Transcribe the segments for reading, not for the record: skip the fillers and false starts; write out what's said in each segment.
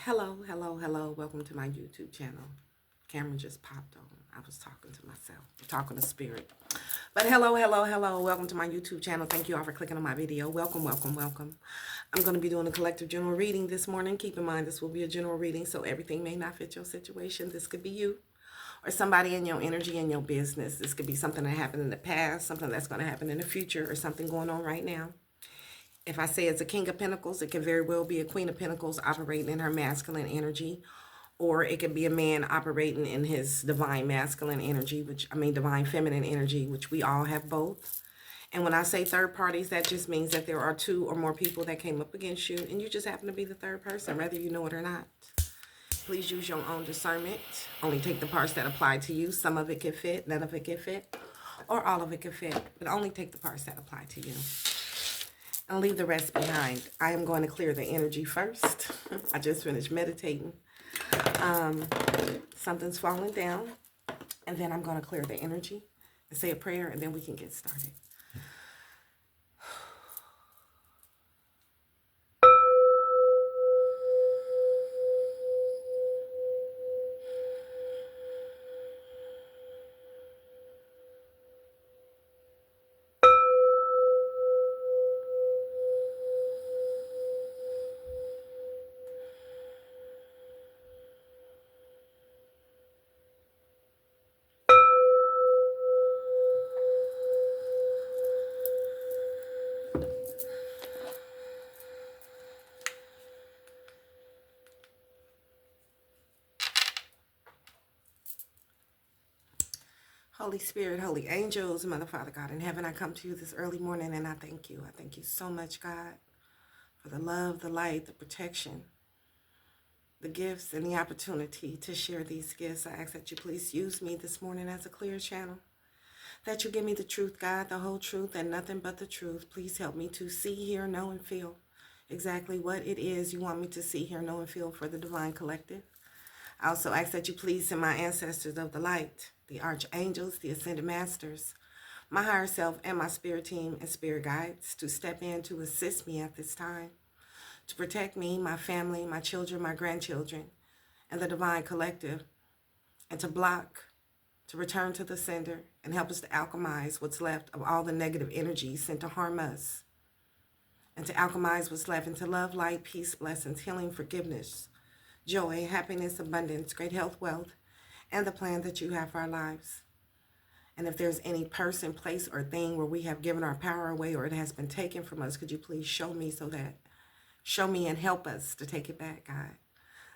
Hello. Welcome to my YouTube channel. Camera just popped on. I was talking to myself, talking to spirit. But hello. Welcome to my YouTube channel. Thank you all for clicking on my video. Welcome. I'm going to be doing a collective general reading this morning. Keep in mind, this will be a general reading, so everything may not fit your situation. This could be you or somebody in your energy and your business. This could be something that happened in the past, something that's going to happen in the future, or something going on right now. If I say it's a King of Pentacles, it can very well be a Queen of Pentacles operating in her masculine energy, or it could be a man operating in his divine masculine energy, divine feminine energy, which we all have both. And when I say third parties, that just means that there are two or more people that came up against you, and you just happen to be the third person, whether you know it or not. Please use your own discernment. Only take the parts that apply to you. Some of it can fit, none of it can fit, or all of it can fit, but only take the parts that apply to you and leave the rest behind. I am going to clear the energy first. I just finished meditating. Something's falling down, and then I'm going to clear the energy and say a prayer, and then we can get started. Holy Spirit, holy angels, Mother, Father, God in heaven, I come to you this early morning and I thank you. I thank you so much, God, for the love, the light, the protection, the gifts, and the opportunity to share these gifts. I ask that you please use me this morning as a clear channel, that you give me the truth, God, the whole truth, and nothing but the truth. Please help me to see, hear, know, and feel exactly what it is you want me to see, hear, know, and feel for the Divine Collective. I also ask that you please send my ancestors of the light, the archangels, the ascended masters, my higher self, and my spirit team and spirit guides to step in to assist me at this time, to protect me, my family, my children, my grandchildren, and the Divine Collective, and to block, to return to the sender, and help us to alchemize what's left of all the negative energies sent to harm us, and to alchemize what's left into love, light, peace, blessings, healing, forgiveness, joy, happiness, abundance, great health, wealth, and the plan that you have for our lives. And if there's any person, place, or thing where we have given our power away or it has been taken from us, could you please show me and help us to take it back, God.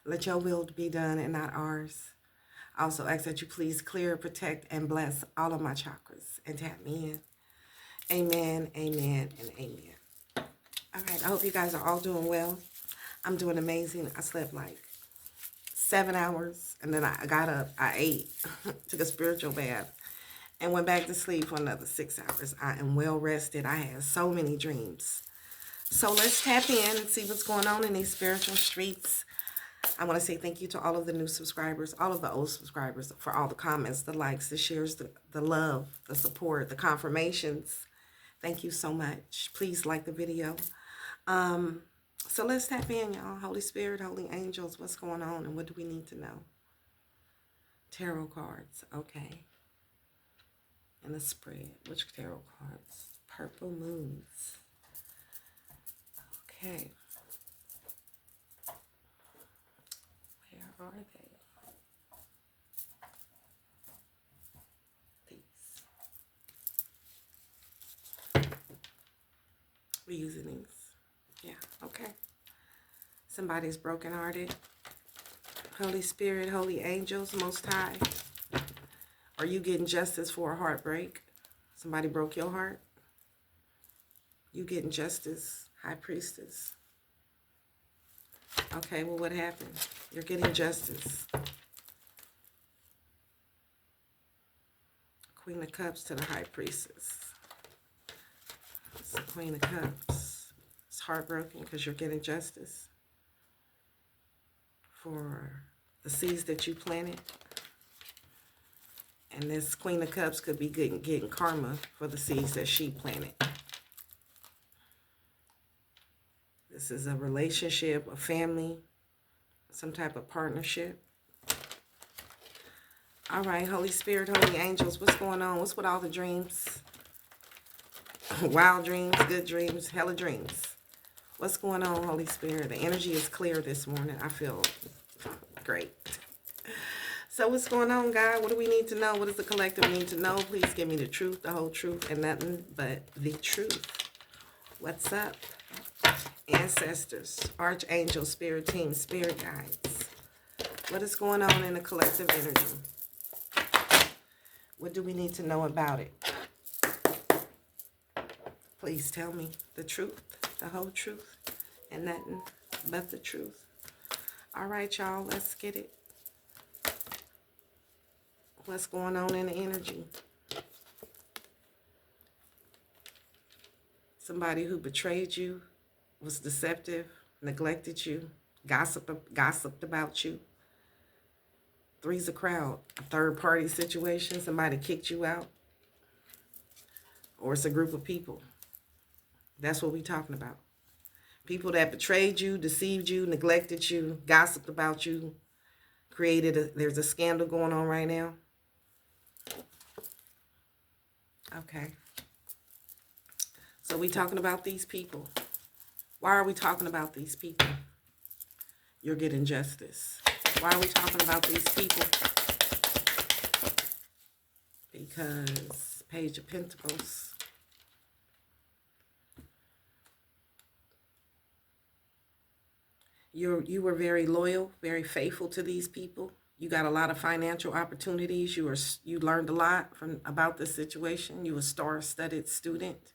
Let your will be done and not ours. I also ask that you please clear, protect, and bless all of my chakras and tap me in. Amen, amen, and amen. All right, I hope you guys are all doing well. I'm doing amazing. I slept like 7 hours, and then I got up, I ate, took a spiritual bath, and went back to sleep for another 6 hours. I am well rested. I had so many dreams. So let's tap in and see what's going on in these spiritual streets. I want to say thank you to all of the new subscribers, all of the old subscribers, for all the comments, the likes, the shares, the love, the support, the confirmations. Thank you so much. Please like the video. So let's tap in, y'all. Holy Spirit, holy angels, what's going on and what do we need to know? Tarot cards, okay. And a spread. Which tarot cards? Purple moons. Okay. Where are they? These. We're using these. Yeah, okay. Somebody's brokenhearted. Holy Spirit, holy angels, Most High. Are you getting justice for a heartbreak? Somebody broke your heart? You getting justice, High Priestess? Okay, well, what happened? You're getting justice. Queen of Cups to the High Priestess. It's the Queen of Cups. It's heartbroken because you're getting justice for the seeds that you planted. And this Queen of Cups could be getting karma for the seeds that she planted. This is a relationship, a family, some type of partnership. All right, Holy Spirit, Holy Angels, what's going on? What's with all the dreams? Wild dreams, good dreams, hella dreams. What's going on, Holy Spirit? The energy is clear this morning. I feel great. So what's going on, God? What do we need to know? What does the collective need to know? Please give me the truth, the whole truth, and nothing but the truth. What's up? Ancestors, archangels, spirit team, spirit guides. What is going on in the collective energy? What do we need to know about it? Please tell me the truth, the whole truth, and nothing but the truth. All right, y'all, let's get it. What's going on in the energy? Somebody who betrayed you, was deceptive, neglected you, gossiped about you. Three's a crowd, a third party situation, somebody kicked you out, or it's a group of people. That's what we're talking about. People that betrayed you, deceived you, neglected you, gossiped about you, there's a scandal going on right now. Okay. So we talking about these people. Why are we talking about these people? You're getting justice. Why are we talking about these people? Because Page of Pentacles. You were very loyal, very faithful to these people. You got a lot of financial opportunities. You learned a lot about this situation. You were a star-studded student.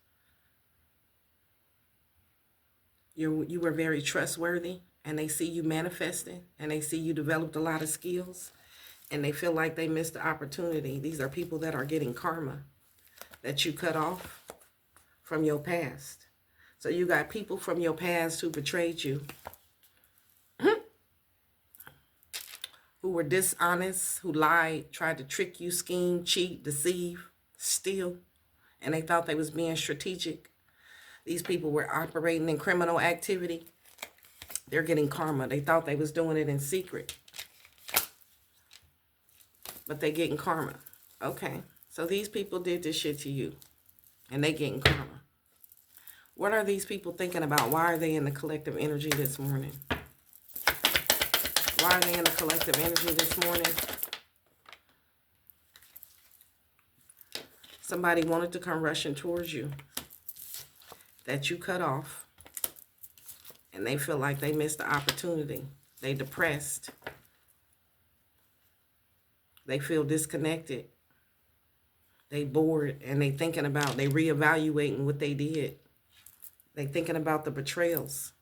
You were very trustworthy, and they see you manifesting, and they see you developed a lot of skills, and they feel like they missed the opportunity. These are people that are getting karma that you cut off from your past. So you got people from your past who betrayed you, who were dishonest, who lied, tried to trick you, scheme, cheat, deceive, steal, and they thought they was being strategic. These people were operating in criminal activity. They're getting karma. They thought they was doing it in secret, but they getting karma. Okay, so these people did this shit to you, and they getting karma. What are these people thinking about? Why are they in the collective energy this morning? Why are they in the collective energy this morning? Somebody wanted to come rushing towards you that you cut off, and they feel like they missed the opportunity. They depressed. They feel disconnected. They bored, and they reevaluating what they did. They thinking about the betrayals.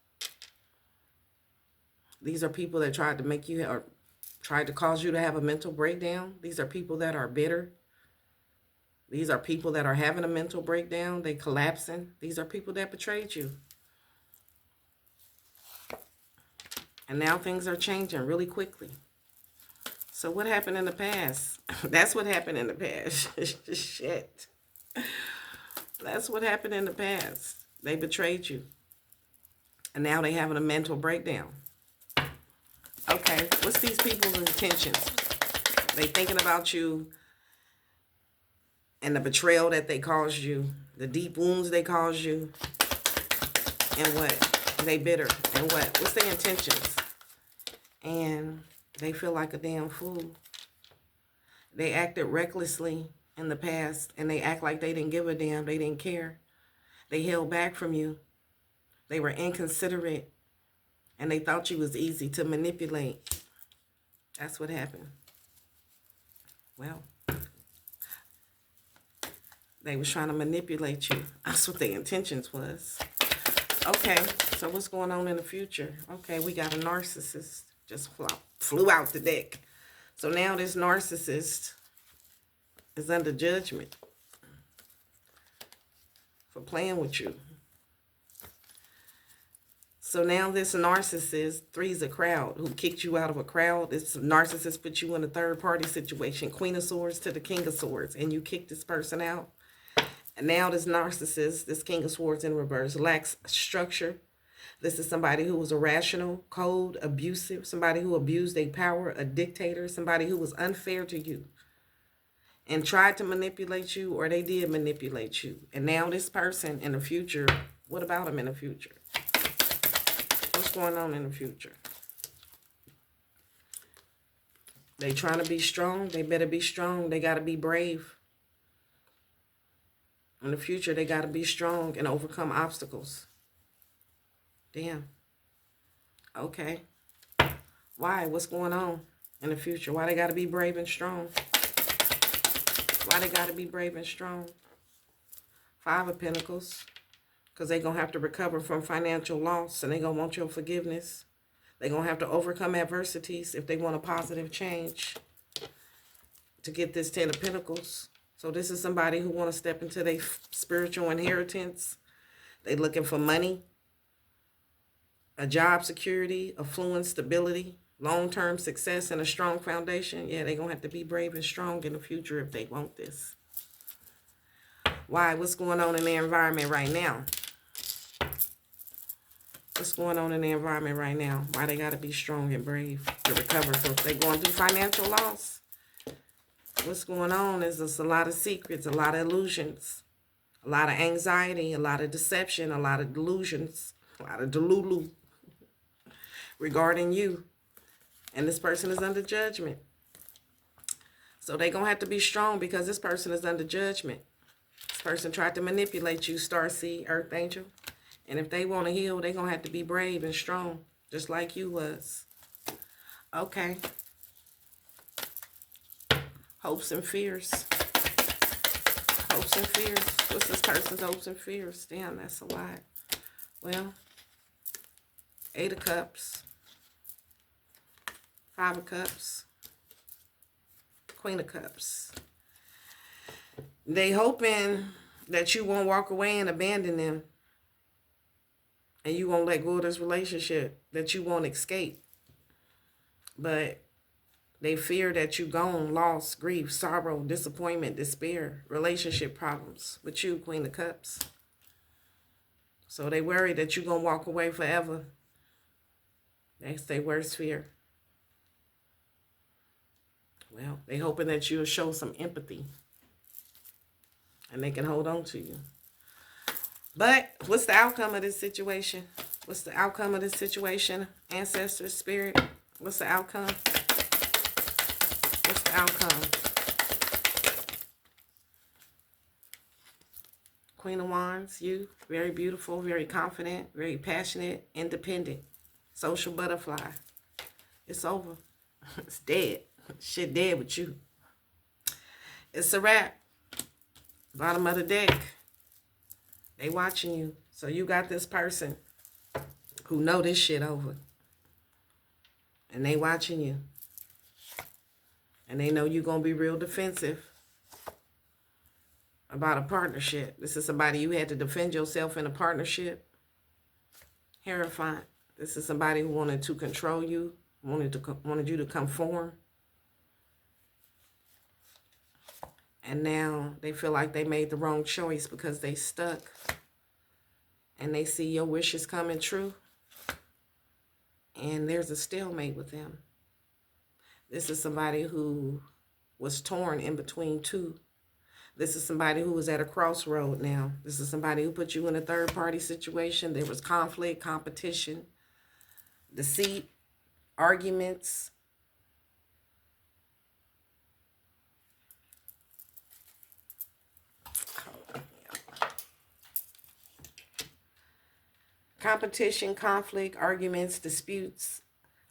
These are people that tried to make you, or tried to cause you to have a mental breakdown. These are people that are bitter. These are people that are having a mental breakdown. They collapsing. These are people that betrayed you. And now things are changing really quickly. So what happened in the past? That's what happened in the past. Shit. That's what happened in the past. They betrayed you. And now they having a mental breakdown. Okay, what's these people's intentions? They thinking about you and the betrayal that they caused you, the deep wounds they caused you, and what? They bitter, and what? What's their intentions? And they feel like a damn fool. They acted recklessly in the past, and they act like they didn't give a damn, they didn't care. They held back from you. They were inconsiderate, and they thought you was easy to manipulate. That's what happened. Well, they was trying to manipulate you. That's what their intentions was. Okay, so what's going on in the future? Okay, we got a narcissist. Just flew out the deck. So now this narcissist is under judgment for playing with you. So now this narcissist, three's a crowd, who kicked you out of a crowd. This narcissist put you in a third party situation. Queen of Swords to the King of Swords. And you kicked this person out. And now this narcissist, this King of Swords in reverse, lacks structure, This is somebody who was irrational, cold, abusive, somebody who abused their power, a dictator, somebody who was unfair to you and tried to manipulate you, or they did manipulate you. And now this person in the future, what about them in the future? What's going on in the future? They trying to be strong. They better be strong. They got to be brave. In the future, they got to be strong and overcome obstacles. Damn. Okay. Why? What's going on in the future? Why they got to be brave and strong? Why they got to be brave and strong? 5 of Pentacles. Because they're going to have to recover from financial loss, and they're going to want your forgiveness. They're going to have to overcome adversities if they want a positive change to get this 10 of Pentacles. So this is somebody who want to step into their spiritual inheritance. They looking for money, a job security, affluence, stability, long-term success, and a strong foundation. Yeah, they're going to have to be brave and strong in the future if they want this. Why? What's going on in their environment right now? What's going on in the environment right now? Why they got to be strong and brave to recover from they going through financial loss? What's going on is there's a lot of secrets, a lot of illusions, a lot of anxiety, a lot of deception, a lot of delusions, a lot of delulu regarding you. And this person is under judgment. So they're going to have to be strong because this person is under judgment. This person tried to manipulate you, Starseed, Earth Angel. And if they want to heal, they're going to have to be brave and strong, just like you was. Okay. Hopes and fears. Hopes and fears. What's this person's hopes and fears? Damn, that's a lot. Well, 8 of Cups. 5 of Cups. Queen of Cups. They hoping that you won't walk away and abandon them. And you won't let go of this relationship, that you won't escape. But they fear that you gone, loss, grief, sorrow, disappointment, despair, relationship problems with you, Queen of Cups. So they worry that you're going to walk away forever. That's their worst fear. Well, they hoping that you'll show some empathy. And they can hold on to you. But what's the outcome of this situation? What's the outcome of this situation? Ancestor, spirit, what's the outcome? What's the outcome? Queen of Wands, you, very beautiful, very confident, very passionate, independent, social butterfly. It's over. It's dead. Shit dead with you. It's a wrap. Bottom of the deck. They watching you. So you got this person who know this shit over. And they watching you. And they know you're going to be real defensive about a partnership. This is somebody you had to defend yourself in a partnership. Hierophant. This is somebody who wanted to control you, wanted you to conform. And now they feel like they made the wrong choice because they stuck. And they see your wishes coming true. And there's a stalemate with them. This is somebody who was torn in between two. This is somebody who was at a crossroad now. This is somebody who put you in a third-party situation. There was conflict, competition, deceit, arguments. Competition, conflict, arguments, disputes,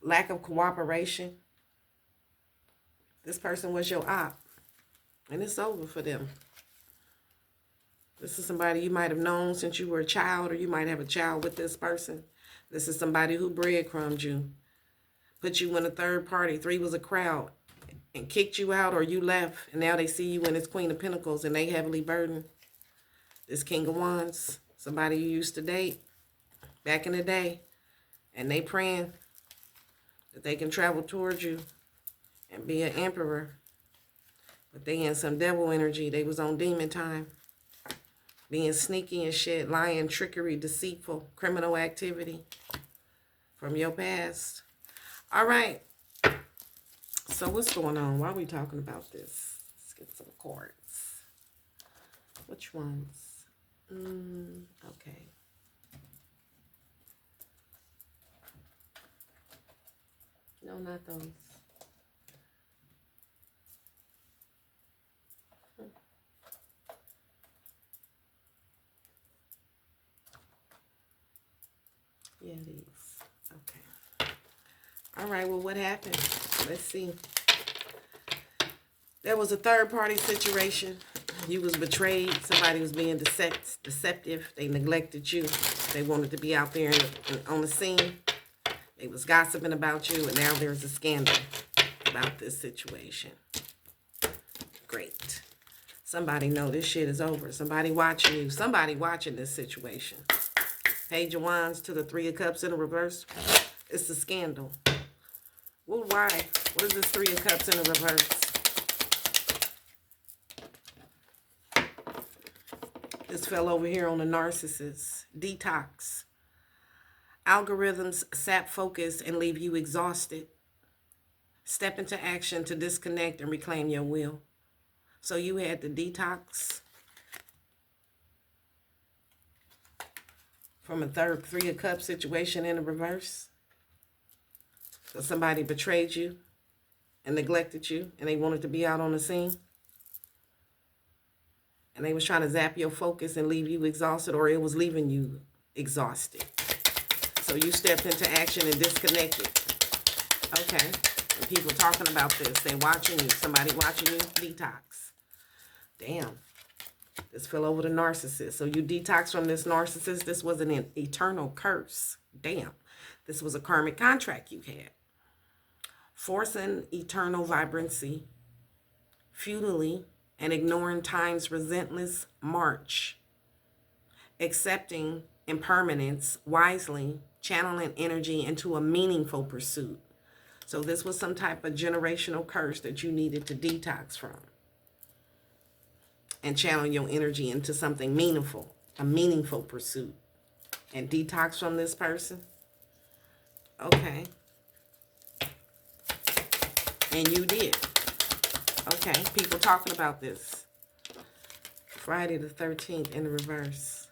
lack of cooperation. This person was your op. And it's over for them. This is somebody you might have known since you were a child, or you might have a child with this person. This is somebody who breadcrumbed you, put you in a third party. 3 was a crowd, and kicked you out, or you left. And now they see you in this Queen of Pentacles, and they heavily burdened. This King of Wands, somebody you used to date back in the day. And they praying that they can travel towards you and be an emperor. But they in some devil energy. They was on demon time. being sneaky and shit, lying, trickery, deceitful, criminal activity from your past. All right. So what's going on? Why are we talking about this? Let's get some cards. Which ones? Okay. No, not those. Yeah, these. Okay. All right, well, what happened? Let's see. There was a third-party situation. You was betrayed. Somebody was being deceptive. They neglected you. They wanted to be out there on the scene. They was gossiping about you, and now there's a scandal about this situation. Great. Somebody know this shit is over. Somebody watching you. Somebody watching this situation. Page of Wands to the Three of Cups in the reverse. It's a scandal. Well, why? What is this Three of Cups in the reverse? This fell over here on the narcissist. Detox. Algorithms sap focus and leave you exhausted. Step into action to disconnect and reclaim your will. So you had the detox from a Three of Cups situation in the reverse. So somebody betrayed you and neglected you, and they wanted to be out on the scene. And they was trying to zap your focus and leave you exhausted, or it was leaving you exhausted. So you stepped into action and disconnected. Okay. And people talking about this. They watching you. Somebody watching you. Detox. Damn. This fell over the narcissist. So you detox from this narcissist. This was an eternal curse. Damn. This was a karmic contract you had. Forcing eternal vibrancy. Futilely. And ignoring time's relentless march. Accepting impermanence wisely. Channeling energy into a meaningful pursuit. So this was some type of generational curse that you needed to detox from. And channel your energy into something meaningful. A meaningful pursuit. And detox from this person. Okay. And you did. Okay. People talking about this. Friday the 13th in the reverse.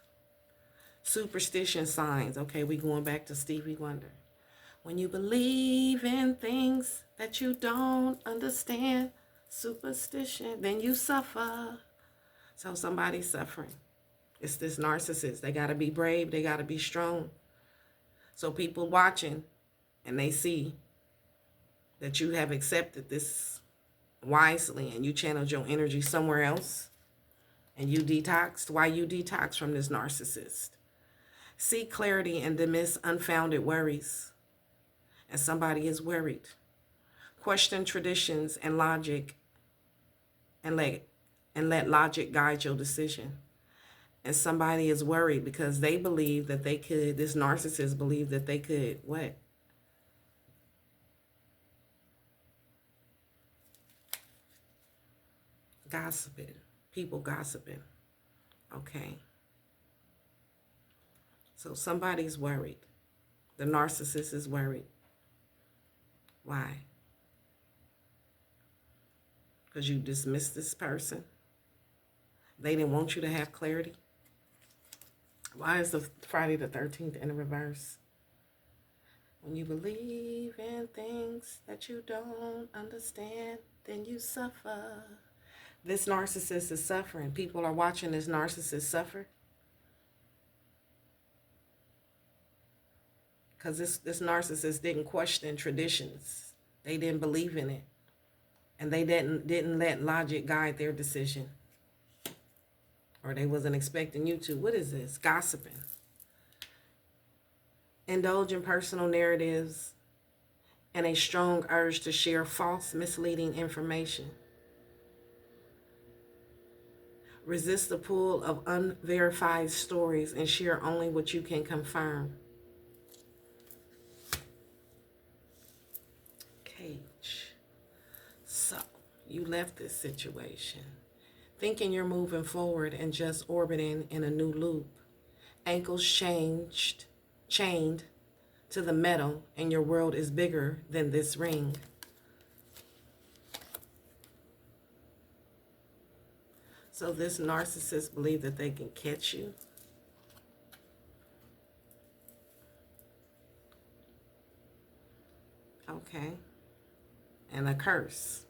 Superstition signs. Okay, we going back to Stevie Wonder. When you believe in things that you don't understand, superstition, then you suffer. So somebody's suffering. It's this narcissist. They got to be brave. They got to be strong. So people watching, and they see that you have accepted this wisely, and you channeled your energy somewhere else, and you detoxed. Why you detox from this narcissist? Seek clarity and dismiss unfounded worries. And somebody is worried. Question traditions and logic, and let logic guide your decision. And somebody is worried because they believe that they could, this narcissist believed that they could, what? Gossiping. People gossiping. Okay. So somebody's worried. The narcissist is worried. Why? Because you dismissed this person. They didn't want you to have clarity. Why is the Friday the 13th in the reverse? When you believe in things that you don't understand, then you suffer. This narcissist is suffering. People are watching this narcissist suffer. Because this narcissist didn't question traditions. They didn't believe in it. And they didn't let logic guide their decision. Or they wasn't expecting you to. What is this? Gossiping. Indulge in personal narratives and a strong urge to share false, misleading information. Resist the pull of unverified stories and share only what you can confirm. Cage. So, you left this situation. Thinking you're moving forward and just orbiting in a new loop. Ankles chained to the metal, and your world is bigger than this ring. So this narcissist believes that they can catch you. Okay. And a curse.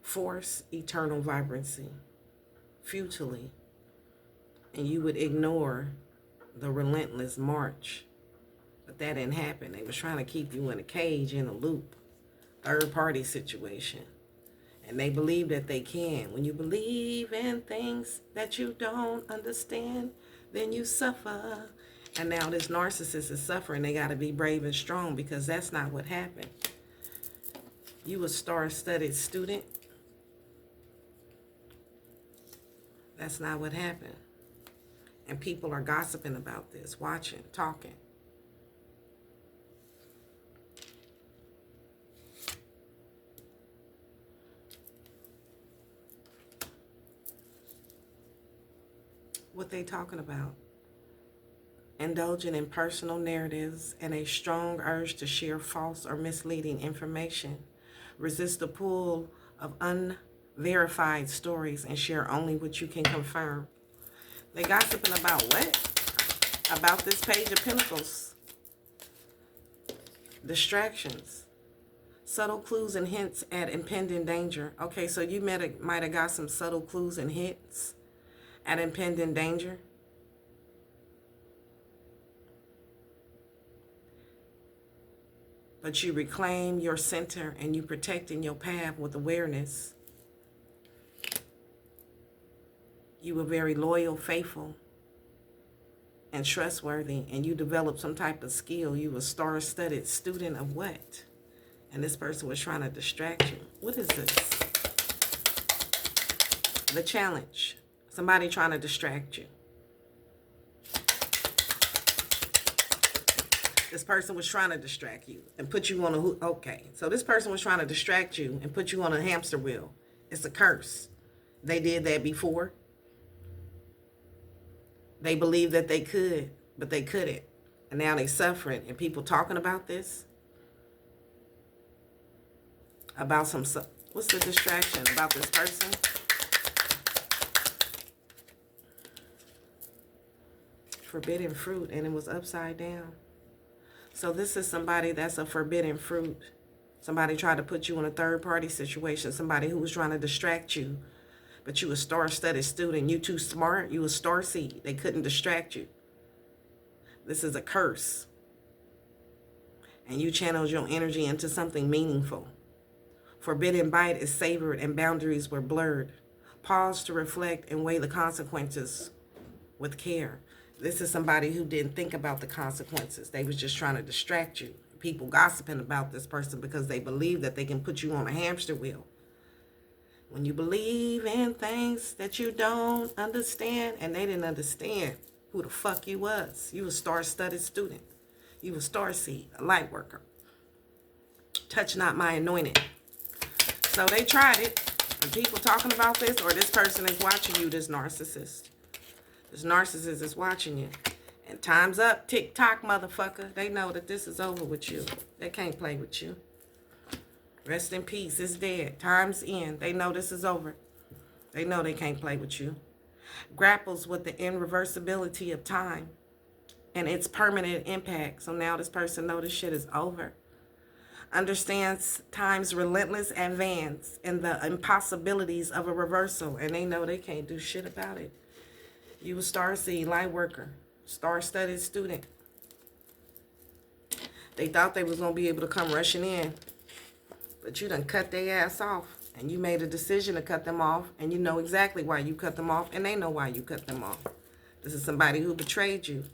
Force eternal vibrancy. Futilely. And you would ignore the relentless march. But that didn't happen. They was trying to keep you in a cage, in a loop. Third party situation. And they believe that they can. When you believe in things that you don't understand, then you suffer. And now this narcissist is suffering. They got to be brave and strong, because that's not what happened. You a star-studded student. That's not what happened. And people are gossiping about this, watching, talking. What they talking about? Indulging in personal narratives and a strong urge to share false or misleading information. Resist the pull of unverified stories and share only what you can confirm. They gossiping about what? About this Page of Pentacles. Distractions. Subtle clues and hints at impending danger. Okay, so you might have got some subtle clues and hints at impending danger. But you reclaim your center and you protecting your path with awareness. You were very loyal, faithful, and trustworthy, and you developed some type of skill. You were a star-studded student of what? And this person was trying to distract you. What is this? The challenge. Somebody trying to distract you. This person was trying to distract you and put you on a hook. Okay, so this person was trying to distract you and put you on a hamster wheel. It's a curse. They did that before. They believed that they could, but they couldn't. And now they suffering. And people talking about this. About some, what's the distraction about this person? Forbidden fruit, and it was upside down. So this is somebody that's a forbidden fruit. Somebody tried to put you in a third party situation. Somebody who was trying to distract you. But you a star-studded student. You too smart. You a star seed. They couldn't distract you. This is a curse. And you channeled your energy into something meaningful. Forbidden bite is savored and boundaries were blurred. Pause to reflect and weigh the consequences with care. This is somebody who didn't think about the consequences. They was just trying to distract you. People gossiping about this person because they believe that they can put you on a hamster wheel. When you believe in things that you don't understand, and they didn't understand who the fuck you was. You a star-studded student. You a star seed, a light worker. Touch not my anointed. So they tried it. And people talking about this, or this person is watching you, this narcissist. This narcissist is watching you. And time's up, tick-tock, motherfucker. They know that this is over with you. They can't play with you. Rest in peace. It's dead. Time's in. They know this is over. They know they can't play with you. Grapples with the irreversibility of time and its permanent impact. So now this person knows this shit is over. Understands time's relentless advance and the impossibilities of a reversal. And they know they can't do shit about it. You a starseed, light worker, star-studded student. They thought they was going to be able to come rushing in. But you done cut their ass off. And you made a decision to cut them off. And you know exactly why you cut them off. And they know why you cut them off. This is somebody who betrayed you.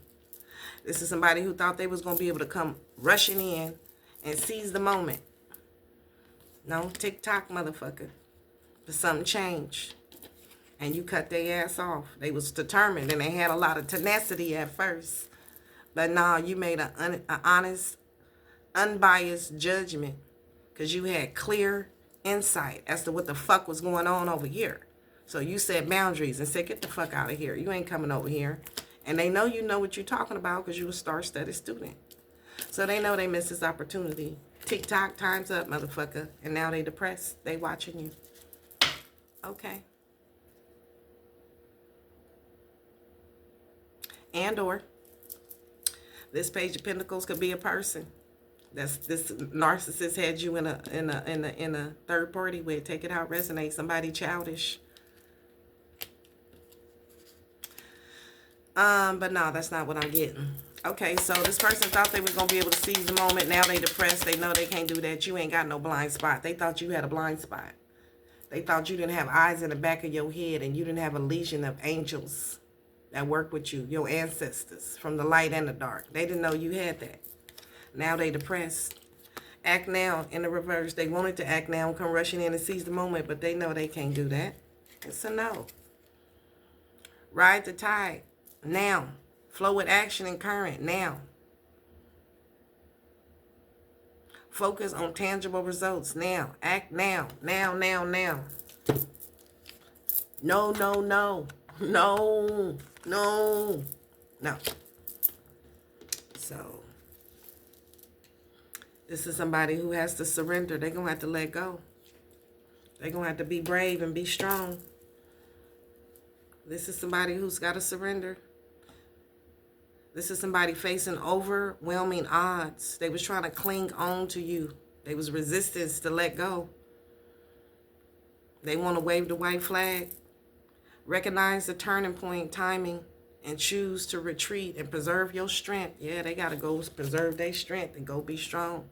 This is somebody who thought they was going to be able to come rushing in and seize the moment. No, tick-tock, motherfucker. But something changed. And you cut their ass off. They was determined. And they had a lot of tenacity at first. But now you made an honest, unbiased judgment. Because you had clear insight as to what the fuck was going on over here. So you set boundaries and said, get the fuck out of here. You ain't coming over here. And they know you know what you're talking about because you a star-studded student. So they know they missed this opportunity. TikTok, time's up, motherfucker. And now they depressed. They watching you. Okay. And or this Page of Pentacles could be a person. This narcissist had you in a third party with. Take it how it resonates. Somebody childish. But no, that's not what I'm getting. Okay, so this person thought they was gonna be able to seize the moment. Now they depressed. They know they can't do that. You ain't got no blind spot. They thought you had a blind spot. They thought you didn't have eyes in the back of your head and you didn't have a legion of angels that work with you, your ancestors from the light and the dark. They didn't know you had that. Now they depressed. Act now in the reverse. They wanted to act now and come rushing in and seize the moment, but they know they can't do that. It's a no. Ride the tide now. Flow with action and current now. Focus on tangible results now. Act now. Now, now, now. No, no, no. No, no, no. So, this is somebody who has to surrender. They're going to have to let go. They're going to have to be brave and be strong. This is somebody who's got to surrender. This is somebody facing overwhelming odds. They was trying to cling on to you. They was resistance to let go. They want to wave the white flag. Recognize the turning point, timing, and choose to retreat and preserve your strength. Yeah, they got to go preserve their strength and go be strong.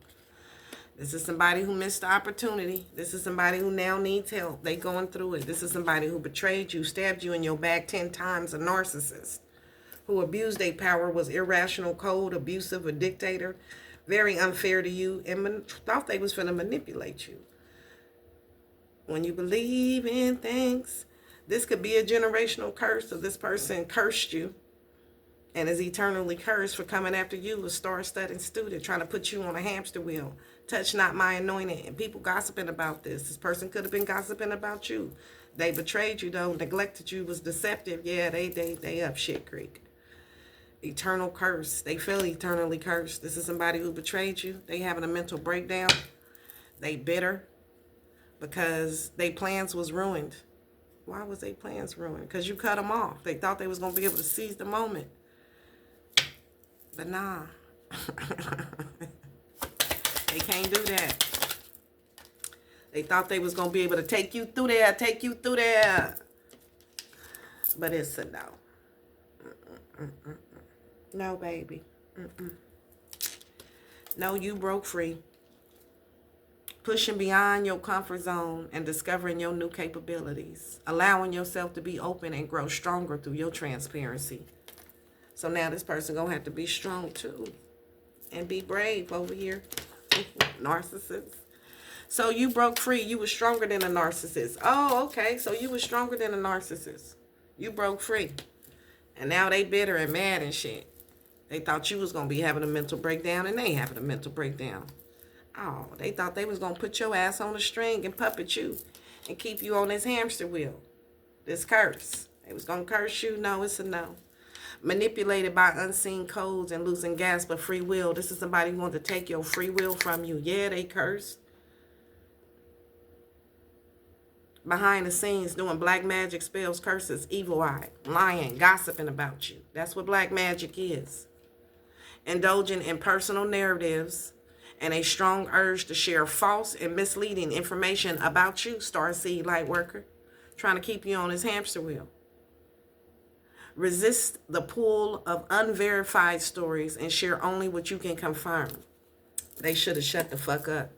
This is somebody who missed the opportunity. This is somebody who now needs help. They going through it. This is somebody who betrayed you, stabbed you in your back 10 times, a narcissist who abused their power, was irrational, cold, abusive, a dictator, very unfair to you, and thought they was finna manipulate you. When you believe in things, this could be a generational curse of this person cursed you and is eternally cursed for coming after you, a star-studded student, trying to put you on a hamster wheel. Touch not my anointed. And people gossiping about this. This person could have been gossiping about you. They betrayed you, though, neglected you, was deceptive. Yeah, they up shit creek. Eternal curse. They feel eternally cursed. This is somebody who betrayed you. They having a mental breakdown. They bitter because their plans was ruined. Why was their plans ruined? Because you cut them off. They thought they was going to be able to seize the moment. But nah. They can't do that. They thought they was going to be able to take you through there. But it's a no. No, baby. No, you broke free. Pushing beyond your comfort zone and discovering your new capabilities. Allowing yourself to be open and grow stronger through your transparency. So now this person going to have to be strong too. And be brave over here. Narcissist. So you broke free. You were stronger than a narcissist. Oh, okay. So you were stronger than a narcissist. You broke free. And now they bitter and mad and shit. They thought you was going to be having a mental breakdown and they having a mental breakdown. Oh, they thought they was going to put your ass on a string and puppet you and keep you on this hamster wheel. This curse. They was going to curse you. No, it's a no. Manipulated by unseen codes and losing gasp of free will. This is somebody who wanted to take your free will from you. Yeah, they cursed. Behind the scenes doing black magic, spells, curses, evil eye, lying, gossiping about you. That's what black magic is. Indulging in personal narratives and a strong urge to share false and misleading information about you, starseed light worker, trying to keep you on his hamster wheel. Resist the pull of unverified stories and share only what you can confirm. They should have shut the fuck up.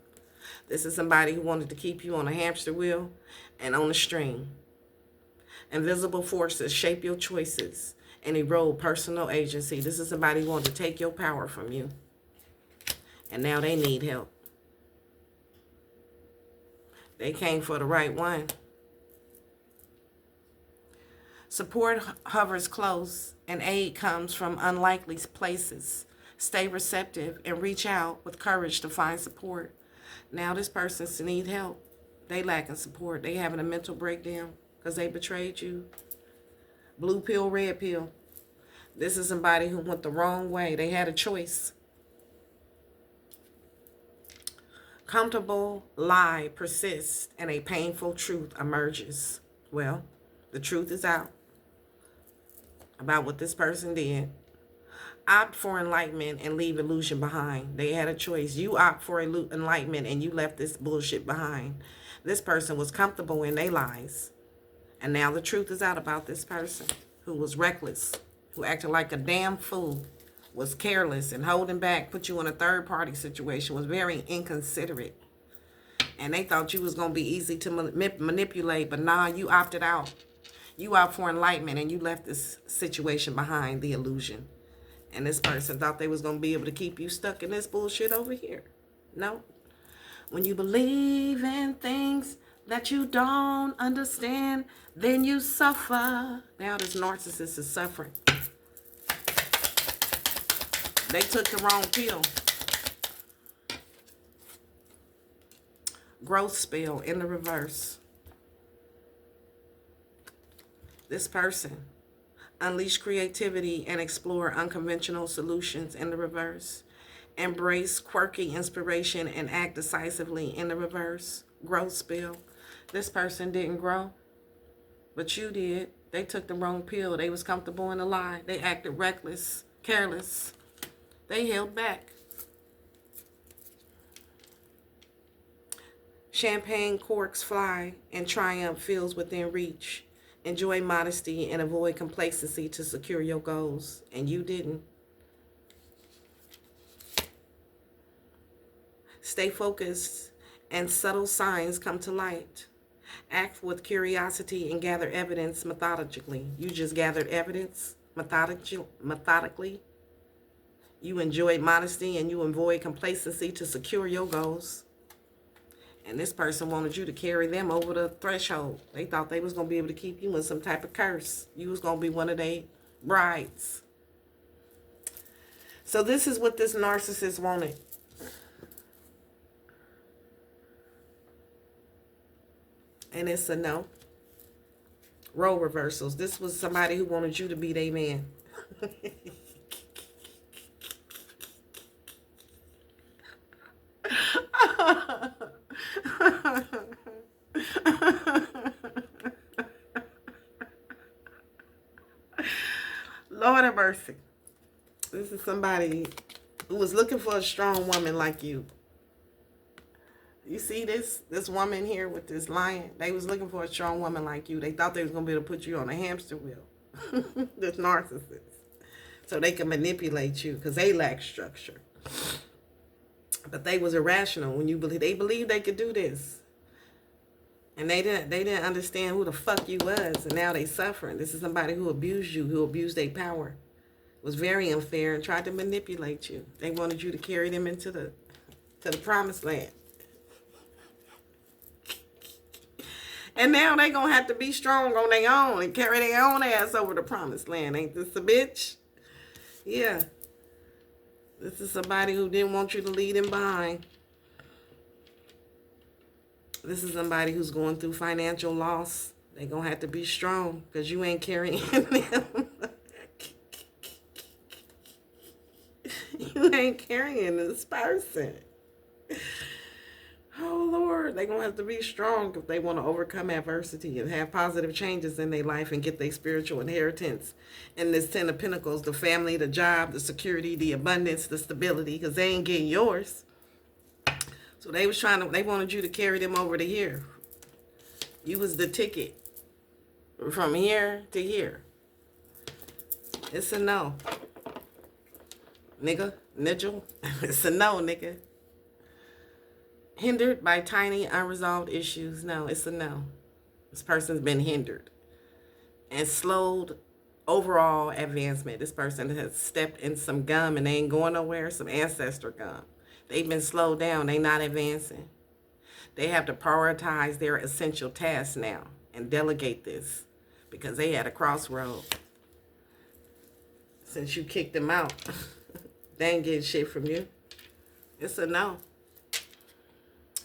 This is somebody who wanted to keep you on a hamster wheel and on a string. Invisible forces shape your choices and erode personal agency. This is somebody who wanted to take your power from you. And now they need help. They came for the right one. Support hovers close and aid comes from unlikely places. Stay receptive and reach out with courage to find support. Now this person needs help. They lacking support. They having a mental breakdown. because they betrayed you. Blue pill, red pill. This is somebody who went the wrong way. They had a choice. Comfortable lie persists and a painful truth emerges. Well, the truth is out about what this person did. Opt for enlightenment and leave illusion behind. They had a choice. You opt for enlightenment and you left this bullshit behind. This person was comfortable in their lies. And now the truth is out about this person who was reckless, who acted like a damn fool, was careless and holding back, put you in a third party situation, was very inconsiderate. And they thought you was going to be easy to manipulate, but nah, you opted out. You opt for enlightenment and you left this situation behind, the illusion. And this person thought they was going to be able to keep you stuck in this bullshit over here. No. When you believe in things that you don't understand, then you suffer. Now this narcissist is suffering. They took the wrong pill. Growth spell in the reverse. This person unleash creativity and explore unconventional solutions in the reverse. Embrace quirky inspiration and act decisively in the reverse. Growth spell. This person didn't grow, but you did. They took the wrong pill. They was comfortable in a lie. They acted reckless, careless. They held back. Champagne corks fly and triumph feels within reach. Enjoy modesty and avoid complacency to secure your goals. And you didn't. Stay focused and subtle signs come to light. Act with curiosity and gather evidence methodically. You just gathered evidence methodically. You enjoyed modesty and you avoid complacency to secure your goals. And this person wanted you to carry them over the threshold. They thought they was going to be able to keep you in some type of curse. You was going to be one of their brides. So this is what this narcissist wanted. And it's a no. Role reversals. This was somebody who wanted you to be their man. Lord have mercy. This is somebody who was looking for a strong woman like you. You see this woman here with this lion? They was looking for a strong woman like you. They thought they was going to be able to put you on a hamster wheel. This narcissist. So they can manipulate you because they lack structure. But they was irrational when they believed they could do this. And they didn't understand who the fuck you was. And now they suffering. This is somebody who abused you, who abused their power. Was very unfair and tried to manipulate you. They wanted you to carry them into the promised land. And now they gonna have to be strong on their own and carry their own ass over the promised land. Ain't this a bitch? Yeah. This is somebody who didn't want you to leave them behind. This is somebody who's going through financial loss. They gonna have to be strong because you ain't carrying them. You ain't carrying this person. Oh, Lord. They're going to have to be strong if they want to overcome adversity and have positive changes in their life and get their spiritual inheritance. And this 10 of Pentacles, the family, the job, the security, the abundance, the stability, because they ain't getting yours. So they wanted you to carry them over to here. You was the ticket from here to here. It's a no. Nigga, Nigel. It's a no, nigga. Hindered by tiny unresolved issues. No, it's a no. This person's been hindered and slowed overall advancement. This person has stepped in some gum and they ain't going nowhere. Some ancestor gum. They've been slowed down. They not advancing. They have to prioritize their essential tasks now and delegate this because they had a crossroad. Since you kicked them out, they ain't getting shit from you. It's a no.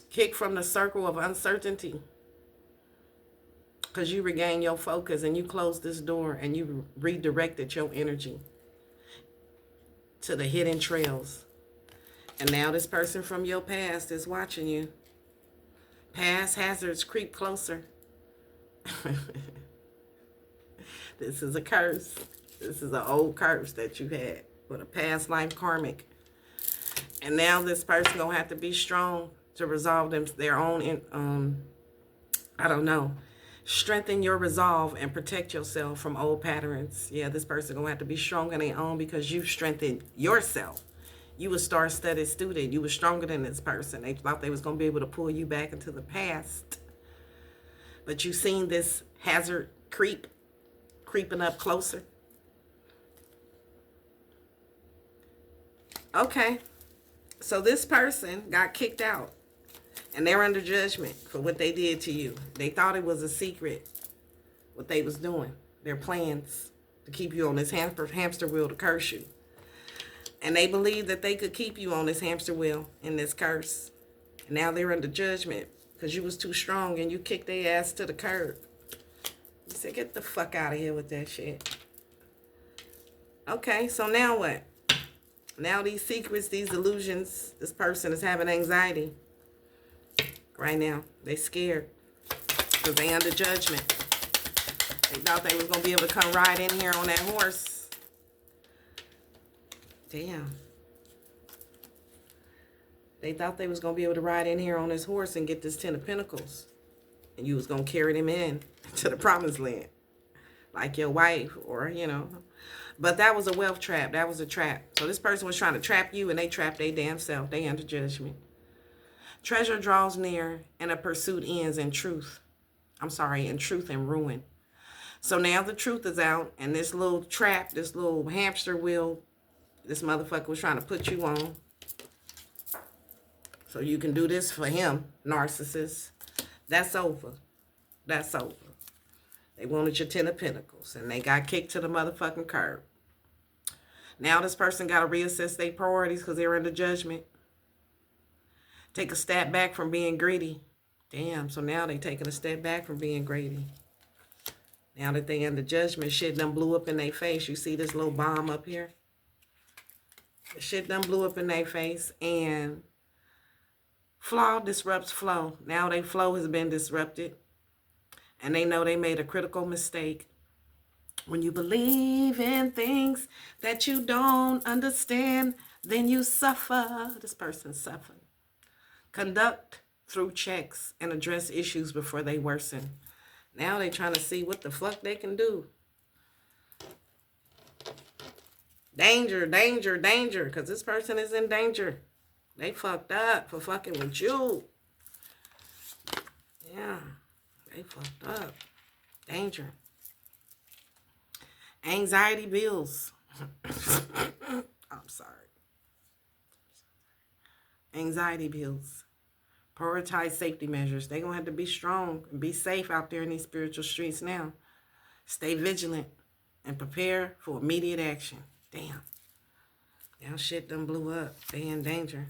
Kick from the circle of uncertainty. because you regained your focus and you closed this door and you redirected your energy to the hidden trails. And now this person from your past is watching you. Past hazards creep closer. This is a curse. This is an old curse that you had with a past life karmic. And now this person gonna have to be strong to resolve their own, I don't know. Strengthen your resolve and protect yourself from old patterns. Yeah, this person gonna have to be strong on their own because you've strengthened yourself. You a star-studded student. You were stronger than this person. They thought they was gonna be able to pull you back into the past. But you seen this hazard creeping up closer. Okay. So this person got kicked out. And they're under judgment for what they did to you. They thought it was a secret, what they was doing. Their plans to keep you on this hamster wheel to curse you. And they believed that they could keep you on this hamster wheel in this curse. And now they're under judgment because you was too strong and you kicked their ass to the curb. You said, get the fuck out of here with that shit. Okay, so now what? Now these secrets, these illusions, this person is having anxiety. Right now, they scared because they under judgment. They thought they was going to be able to come ride in here on that horse. Damn. They thought they was going to be able to ride in here on this horse and get this 10 of Pentacles. And you was going to carry them in to the promised land. Like your wife or, you know. But that was a wealth trap. That was a trap. So this person was trying to trap you and they trapped their damn self. They under judgment. Treasure draws near and a pursuit ends in truth. In truth and ruin. So now the truth is out and this little trap, this little hamster wheel, this motherfucker was trying to put you on. So you can do this for him, narcissist. That's over. That's over. They wanted your 10 of Pentacles and they got kicked to the motherfucking curb. Now this person got to reassess their priorities because they're under judgment. Take a step back from being greedy. Damn, so now they taking a step back from being greedy. Now that they under judgment, shit done blew up in their face. You see this little bomb up here? The shit done blew up in their face and flaw disrupts flow. Now their flow has been disrupted and they know they made a critical mistake. When you believe in things that you don't understand, then you suffer. This person suffered. Conduct through checks and address issues before they worsen. Now they trying to see what the fuck they can do. Danger, danger, danger. Because this person is in danger. They fucked up for fucking with you. Yeah. They fucked up. Danger. Anxiety bills. I'm sorry. Anxiety bills. Prioritize safety measures. They're going to have to be strong and be safe out there in these spiritual streets now. Stay vigilant and prepare for immediate action. Damn. Now shit done blew up. They in danger.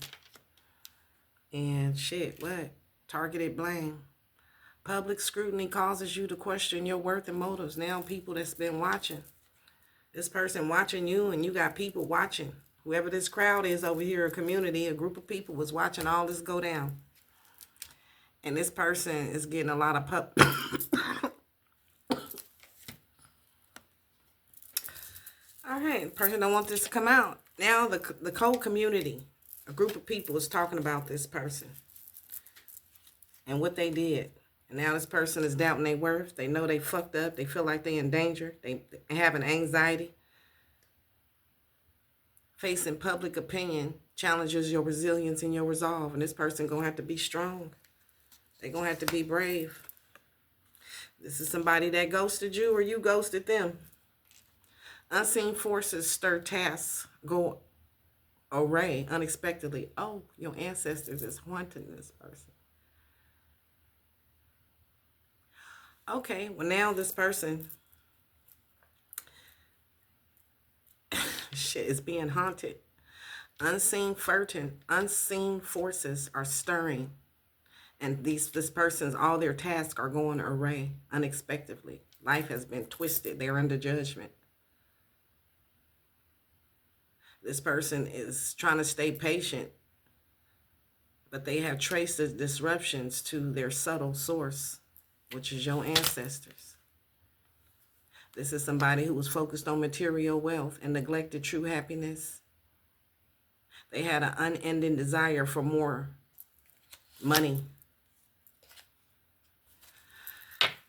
And shit, what? Targeted blame. Public scrutiny causes you to question your worth and motives. Now people that's been watching. This person watching you and you got people watching. Whoever this crowd is over here, a community, a group of people was watching all this go down. And this person is getting a lot of All right, person don't want this to come out. Now the whole community, a group of people is talking about this person and what they did. And now this person is doubting their worth. They know they fucked up. They feel like they're in danger. They have an anxiety. Facing public opinion challenges your resilience and your resolve. And this person going to have to be strong. They're going to have to be brave. This is somebody that ghosted you or you ghosted them. Unseen forces stir tasks, go array unexpectedly. Oh, your ancestors is haunting this person. Okay, well now this person shit is being haunted. Unseen forces are stirring And this person's, all their tasks are going awry unexpectedly. Life has been twisted. They're under judgment. This person is trying to stay patient, but they have traced the disruptions to their subtle source, which is your ancestors. This is somebody who was focused on material wealth and neglected true happiness. They had an unending desire for more money.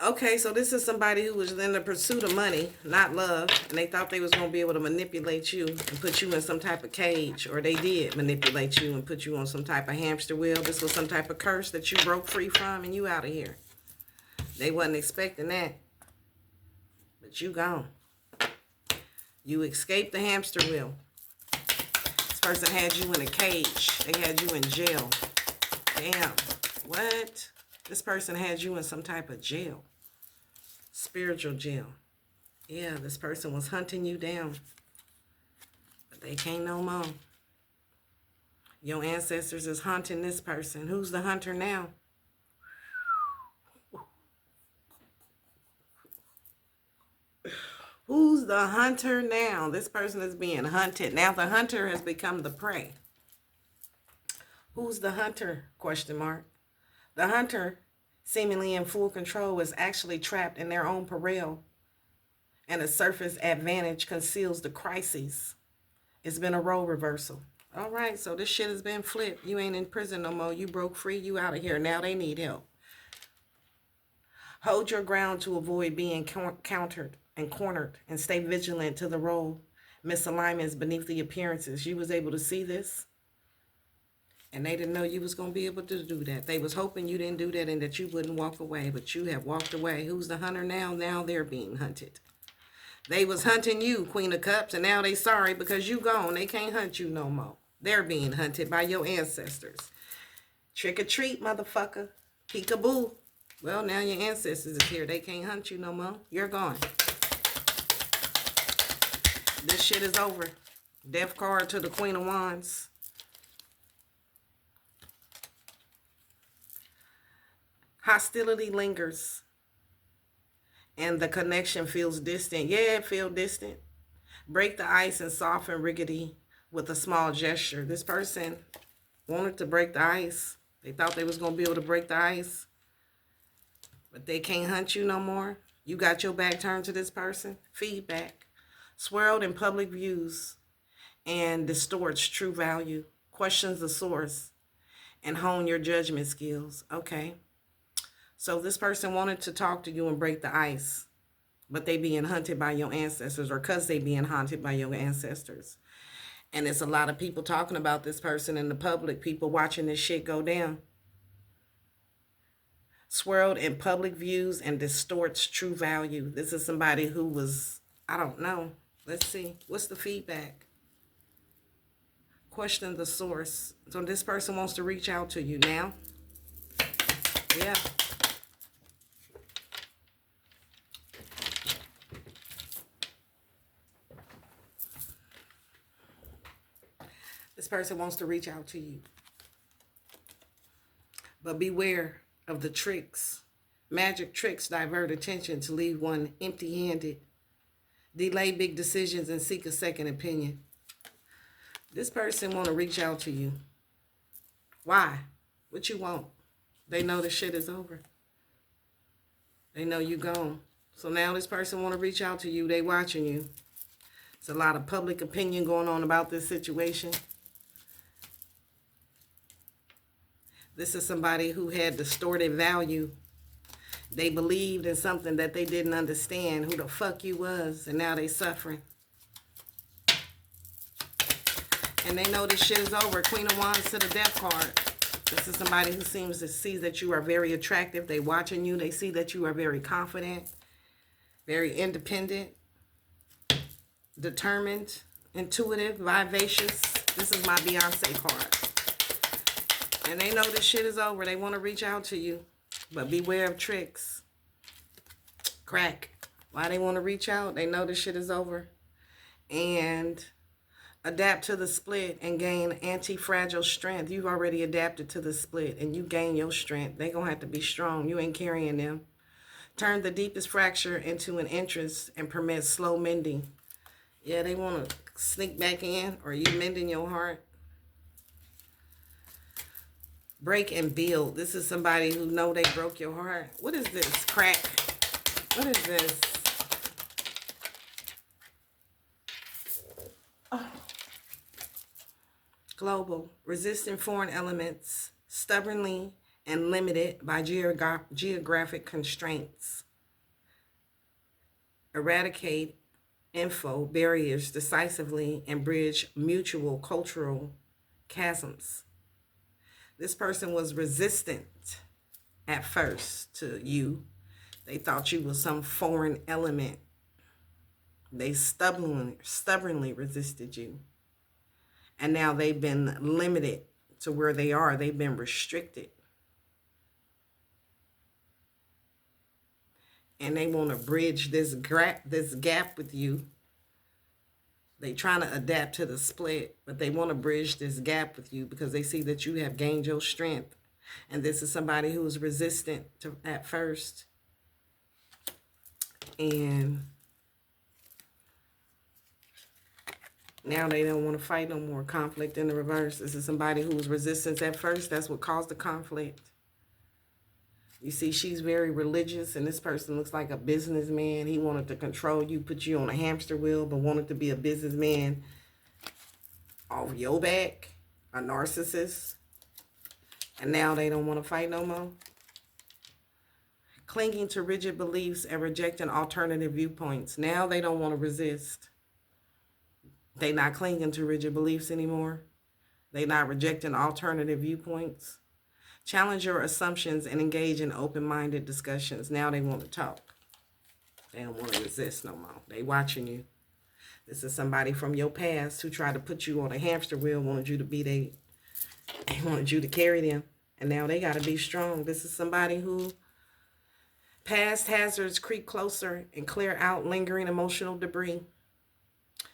Okay, so this is somebody who was in the pursuit of money, not love, and they thought they was going to be able to manipulate you and put you in some type of cage, or they did manipulate you and put you on some type of hamster wheel. This was some type of curse that you broke free from, and you out of here. They wasn't expecting that, but you gone. You escaped the hamster wheel. This person had you in a cage. They had you in jail. Damn. What? This person had you in some type of jail. Spiritual jail. Yeah, this person was hunting you down. But they can't no more. Your ancestors is hunting this person. Who's the hunter now? Who's the hunter now? This person is being hunted. Now the hunter has become the prey. Who's the hunter? Question mark. The hunter, seemingly in full control, is actually trapped in their own peril, and a surface advantage conceals the crises. It's been a role reversal. All right, so this shit has been flipped. You ain't in prison no more. You broke free. You out of here. Now they need help. Hold your ground to avoid being countered and cornered, and stay vigilant to the role misalignments beneath the appearances. You was able to see this, and they didn't know you was going to be able to do that. They was hoping you didn't do that and that you wouldn't walk away, but you have walked away. Who's the hunter now? Now they're being hunted. They was hunting you, Queen of Cups, and now they sorry because you gone. They can't hunt you no more. They're being hunted by your ancestors. Trick or treat, motherfucker. Peekaboo. Well, now your ancestors is here. They can't hunt you no more. You're gone. This shit is over. Death card to the Queen of Wands. Hostility lingers, and the connection feels distant. Yeah, it feels distant. Break the ice and soften rickety with a small gesture. This person wanted to break the ice. They thought they was going to be able to break the ice, but they can't hunt you no more. You got your back turned to this person. Feedback. Swirled in public views and distorts true value. Questions the source and hone your judgment skills. Okay. So this person wanted to talk to you and break the ice, but they being hunted by your ancestors, or because they being haunted by your ancestors. And it's a lot of people talking about this person in the public, people watching this shit go down. Swirled in public views and distorts true value. This is somebody who was, I don't know. Let's see. What's the feedback? Question the source. So this person wants to reach out to you now. Yeah. This person wants to reach out to you. But beware of the tricks. Magic tricks divert attention to leave one empty-handed. Delay big decisions and seek a second opinion. This person want to reach out to you. Why? What you want? They know the shit is over. They know you gone. So now this person want to reach out to you. They watching you. There's a lot of public opinion going on about this situation. This is somebody who had distorted value. They believed in something that they didn't understand who the fuck you was, and now they suffering. And they know this shit is over. Queen of Wands to the Death card. This is somebody who seems to see that you are very attractive. They watching you. They see that you are very confident, very independent, determined, intuitive, vivacious. This is my Beyonce card. And they know this shit is over. They want to reach out to you. But beware of tricks. Crack. Why they want to reach out? They know this shit is over. And Adapt to the split and gain anti-fragile strength. You've already adapted to the split and you gain your strength. They're going to have to be strong. You ain't carrying them. Turn the deepest fracture into an entrance and permit slow mending. Yeah, they want to sneak back in, or you mending your heart. Break and build. This is somebody who know they broke your heart. What is this? Crack. What is this? Oh. Global. Resisting foreign elements. Stubbornly and limited by geographic constraints. Eradicate info barriers decisively and bridge mutual cultural chasms. This person was resistant at first to you. They thought you was some foreign element. They stubbornly resisted you. And now they've been limited to where they are. They've been restricted. And they want to bridge this gap with you. They trying to adapt to the split, but they want to bridge this gap with you because they see that you have gained your strength. And this is somebody who was resistant to at first. And now they don't want to fight no more. Conflict in the reverse. This is somebody who was resistant at first. That's what caused the conflict. You see, she's very religious, and this person looks like a businessman. He wanted to control you, put you on a hamster wheel, but wanted to be a businessman off your back, a narcissist. And now they don't want to fight no more. Clinging to rigid beliefs and rejecting alternative viewpoints. Now they don't want to resist. They not clinging to rigid beliefs anymore. They not rejecting alternative viewpoints. Challenge your assumptions and engage in open-minded discussions. Now they want to talk. They don't want to resist no more. They watching you. This is somebody from your past who tried to put you on a hamster wheel, wanted you to be they wanted you to carry them. And now they got to be strong. This is somebody who past hazards creep closer and clear out lingering emotional debris.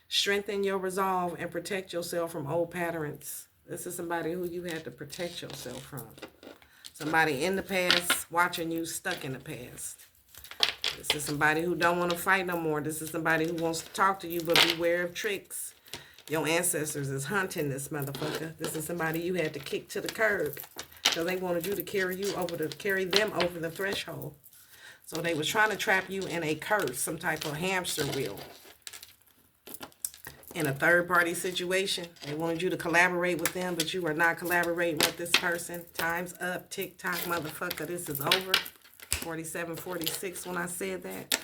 Strengthen your resolve and protect yourself from old patterns. This is somebody who you had to protect yourself from. Somebody in the past watching you stuck in the past. This is somebody who don't want to fight no more. This is somebody who wants to talk to you, but beware of tricks. Your ancestors is hunting this motherfucker. This is somebody you had to kick to the curb. So they wanted you to carry them over the threshold. So they was trying to trap you in a curse, some type of hamster wheel. In a third-party situation, they wanted you to collaborate with them, but you are not collaborating with this person. Time's up. Tick-tock, motherfucker. This is over. 47, 46 when I said that.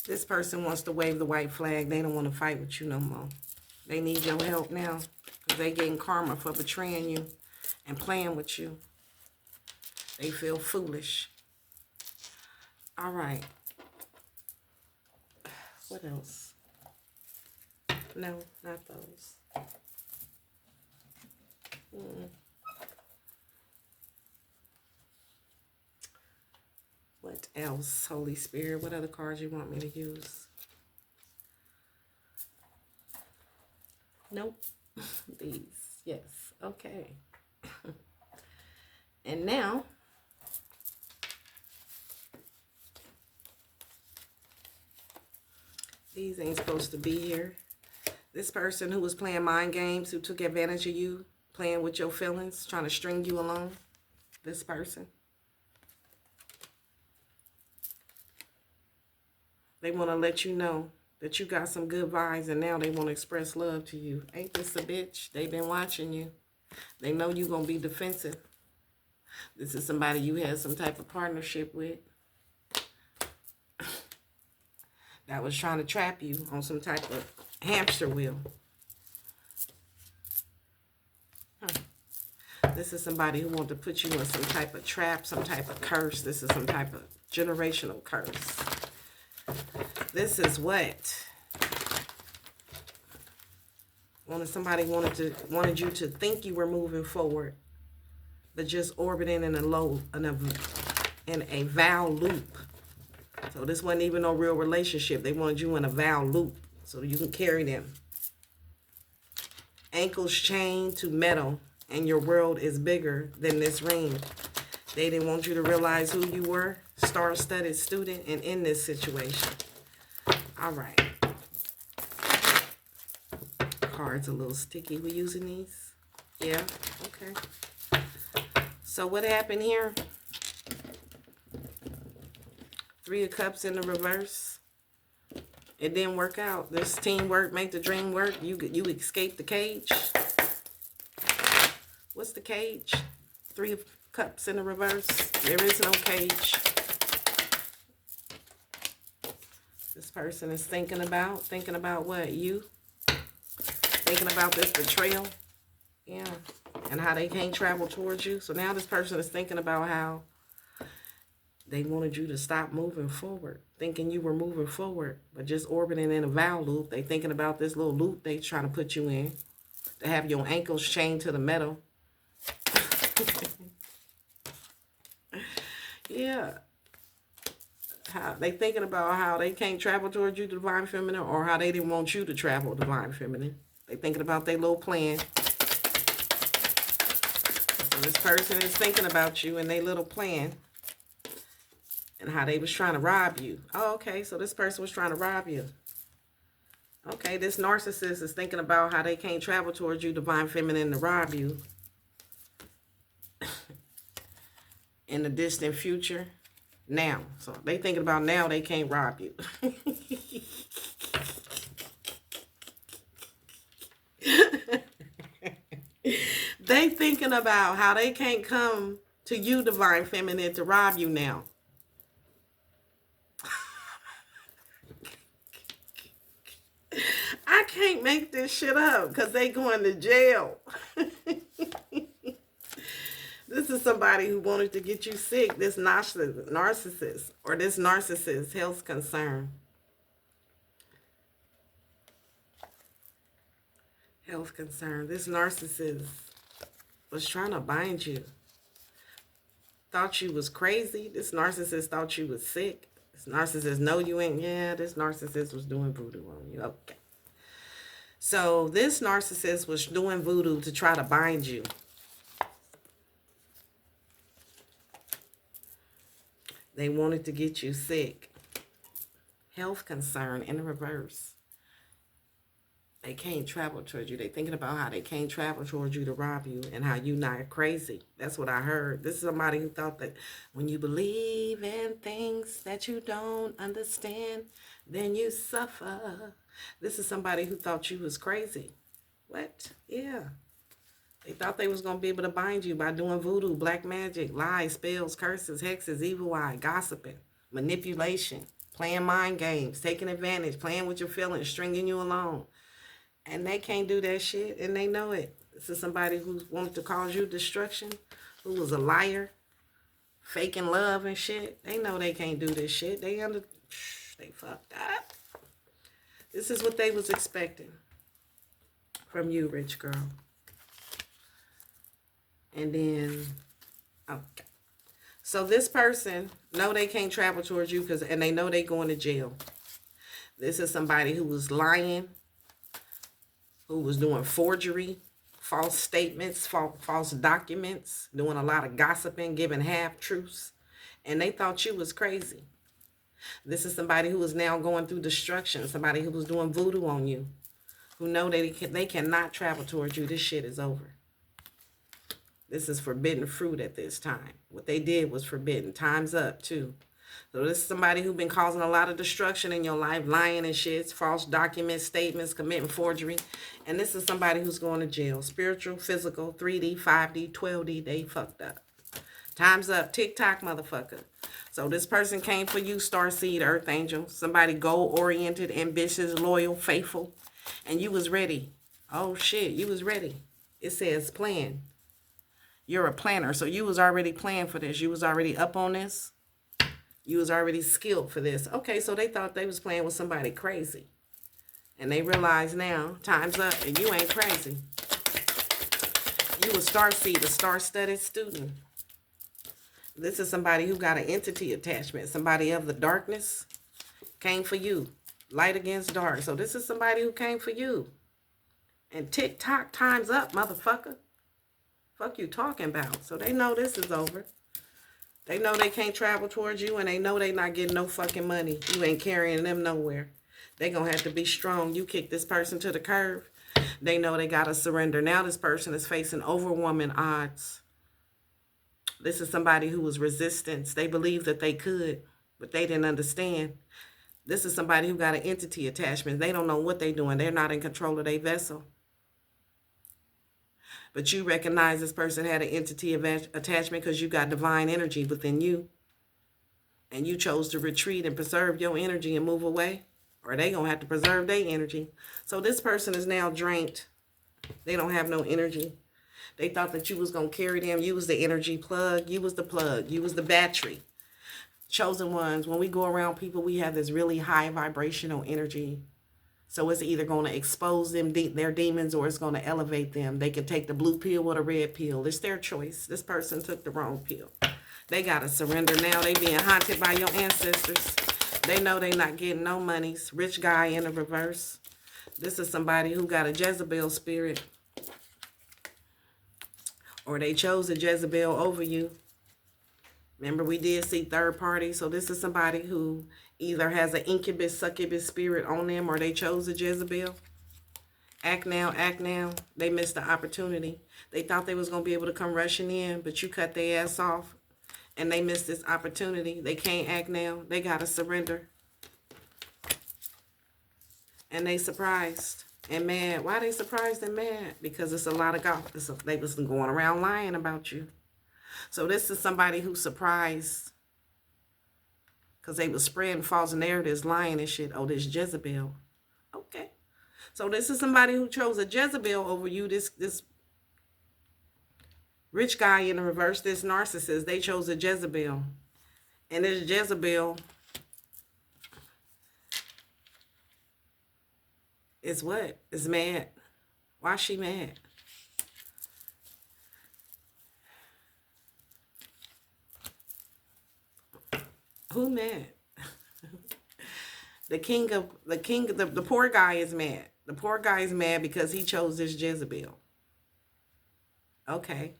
This person wants to wave the white flag. They don't want to fight with you no more. They need your help now because they getting karma for betraying you and playing with you. They feel foolish. All right. What else? No, not those. What else, Holy Spirit? What other cards you want me to use? Nope. These. Yes. Okay. And now, these ain't supposed to be here. This person who was playing mind games, who took advantage of you, playing with your feelings, trying to string you along. This person. They want to let you know that you got some good vibes, and now they want to express love to you. Ain't this a bitch? They've been watching you. They know you're going to be defensive. This is somebody you had some type of partnership with that was trying to trap you on some type of hamster wheel. This is somebody who wants to put you in some type of trap, some type of curse. This is some type of generational curse. This is what? Somebody wanted you to think you were moving forward, but just orbiting in a vow loop. So this wasn't even no real relationship. They wanted you in a vow loop so you can carry them. ankles chained to metal, and your world is bigger than this ring. They didn't want you to realize who you were, star-studded student, and in this situation. All right. Cards a little sticky. We using these? Yeah. Okay. So what happened here? Three of Cups in the reverse. It didn't work out. This teamwork make the dream work. You escaped the cage. What's the cage? Three of Cups in the reverse. There is no cage. This person is thinking about what? You? Thinking about this betrayal. Yeah. And how they can't travel towards you. So now this person is thinking about how they wanted you to stop moving forward. Thinking you were moving forward, but just orbiting in a vow loop. They thinking about this little loop they trying to put you in. To have your ankles chained to the metal. Yeah. How they thinking about how they can't travel towards you, divine feminine, or how they didn't want you to travel, divine feminine. They thinking about their little plan. So this person is thinking about you and their little plan. And how they was trying to rob you. Oh, okay, so this person was trying to rob you. Okay, this narcissist is thinking about how they can't travel towards you, divine feminine, to rob you. In the distant future. Now. So they thinking about now they can't rob you. They thinking about how they can't come to you, divine feminine, to rob you now. I can't make this shit up because they going to jail. This is somebody who wanted to get you sick. This narcissist or this narcissist health concern. Health concern. This narcissist was trying to bind you. Thought you was crazy. This narcissist thought you was sick. This narcissist know you ain't. Yeah, this narcissist was doing voodoo on you. Okay. So this narcissist was doing voodoo to try to bind you. They wanted to get you sick. Health concern in the reverse. They can't travel towards you. They thinking about how they can't travel towards you to rob you and how you not crazy. That's what I heard. This is somebody who thought that when you believe in things that you don't understand, then you suffer. This is somebody who thought you was crazy. What? Yeah. They thought they was going to be able to bind you by doing voodoo, black magic, lies, spells, curses, hexes, evil eye, gossiping, manipulation, playing mind games, taking advantage, playing with your feelings, stringing you along. And they can't do that shit, and they know it. This is somebody who wanted to cause you destruction, who was a liar, faking love and shit. They know they can't do this shit. They fucked up. This is what they was expecting from you, rich girl. And then, okay. So this person know they can't travel towards you and they know they going to jail. This is somebody who was lying, who was doing forgery, false statements, false documents, doing a lot of gossiping, giving half-truths. And they thought you was crazy. This is somebody who is now going through destruction, somebody who was doing voodoo on you, who know they cannot travel towards you. This shit is over. This is forbidden fruit at this time. What they did was forbidden. Time's up, too. So this is somebody who's been causing a lot of destruction in your life, lying and shits, false documents, statements, committing forgery. And this is somebody who's going to jail. Spiritual, physical, 3D, 5D, 12D, they fucked up. Time's up. Tick-tock, motherfucker. So this person came for you, starseed, earth angel. Somebody goal-oriented, ambitious, loyal, faithful. And you was ready. Oh, shit, you was ready. It says plan. You're a planner, so you was already planning for this. You was already up on this. You was already skilled for this. Okay, so they thought they was playing with somebody crazy. And they realize now, time's up, and you ain't crazy. You a starseed, a star-studded student. This is somebody who got an entity attachment. Somebody of the darkness came for you. Light against dark. So this is somebody who came for you. And tick-tock, time's up, motherfucker. Fuck you talking about. So they know this is over. They know they can't travel towards you, and they know they not getting no fucking money. You ain't carrying them nowhere. They gonna have to be strong. You kick this person to the curb, they know they gotta surrender. Now this person is facing overwhelming odds. This is somebody who was resistance. They believed that they could, but they didn't understand. This is somebody who got an entity attachment. They don't know what they're doing. They're not in control of their vessel. But you recognize this person had an entity attachment because you got divine energy within you. And you chose to retreat and preserve your energy and move away. Or they going to have to preserve their energy. So this person is now drained. They don't have no energy. They thought that you was going to carry them. You was the energy plug. You was the plug. You was the battery. Chosen ones, when we go around people, we have this really high vibrational energy. So it's either going to expose them, their demons, or it's going to elevate them. They can take the blue pill or the red pill. It's their choice. This person took the wrong pill. They got to surrender now. They being haunted by your ancestors. They know they not getting no monies. Rich guy in the reverse. This is somebody who got a Jezebel spirit. Or they chose a Jezebel over you. Remember, we did see third party. So this is somebody who either has an incubus, succubus spirit on them, or they chose a Jezebel. Act now, act now. They missed the opportunity. They thought they was going to be able to come rushing in, but you cut their ass off, and they missed this opportunity. They can't act now. They got to surrender. And they surprised and mad. Why they surprised and mad? Because it's a lot of gossip. They was going around lying about you. So this is somebody who's surprised because they was spreading false narratives, lying and shit. Oh, this Jezebel. Okay. So this is somebody who chose a Jezebel over you. This rich guy in the reverse, this narcissist, they chose a Jezebel. And this Jezebel is what? Is mad. Why is she mad? Who mad? The poor guy is mad. The poor guy is mad because he chose this Jezebel. Okay.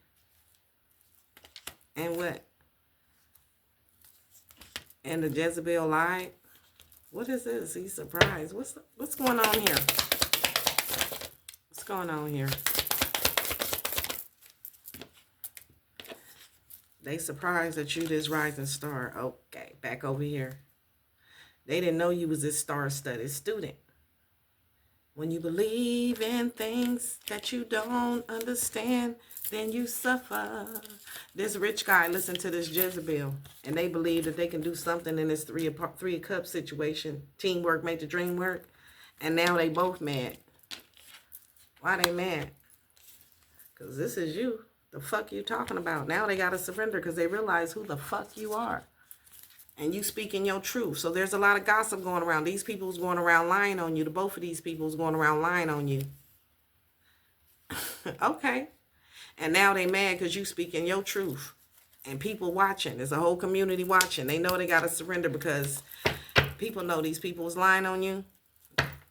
And what? And the Jezebel lied? What is this? He's surprised. What's going on here? What's going on here? They surprised that you this rising star. Okay, back over here. They didn't know you was this star-studded student. When you believe in things that you don't understand, then you suffer. This rich guy listened to this Jezebel, and they believe that they can do something in this three of cups situation. Teamwork made the dream work, and now they both mad. Why they mad? Because this is you. The fuck you talking about? Now they got to surrender because they realize who the fuck you are. And you speaking your truth. So there's a lot of gossip going around. These people's going around lying on you. The both of these people's going around lying on you. Okay. And now they mad because you speaking your truth. And people watching. There's a whole community watching. They know they got to surrender because people know these people was lying on you.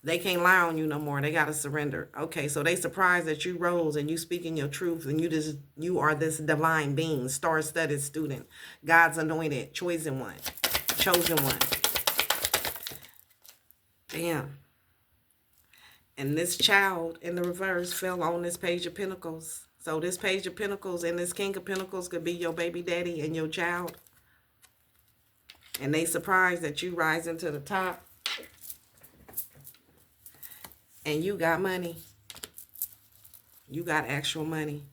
They can't lie on you no more. They got to surrender. Okay, so they surprised that you rose and you speaking your truth. And you are this divine being, star-studded student. God's anointed, chosen one. Damn. And this child in the reverse fell on this page of pentacles. So this page of pentacles and this king of pentacles could be your baby daddy and your child. And they surprised that you rising to the top. And you got money. You got actual money.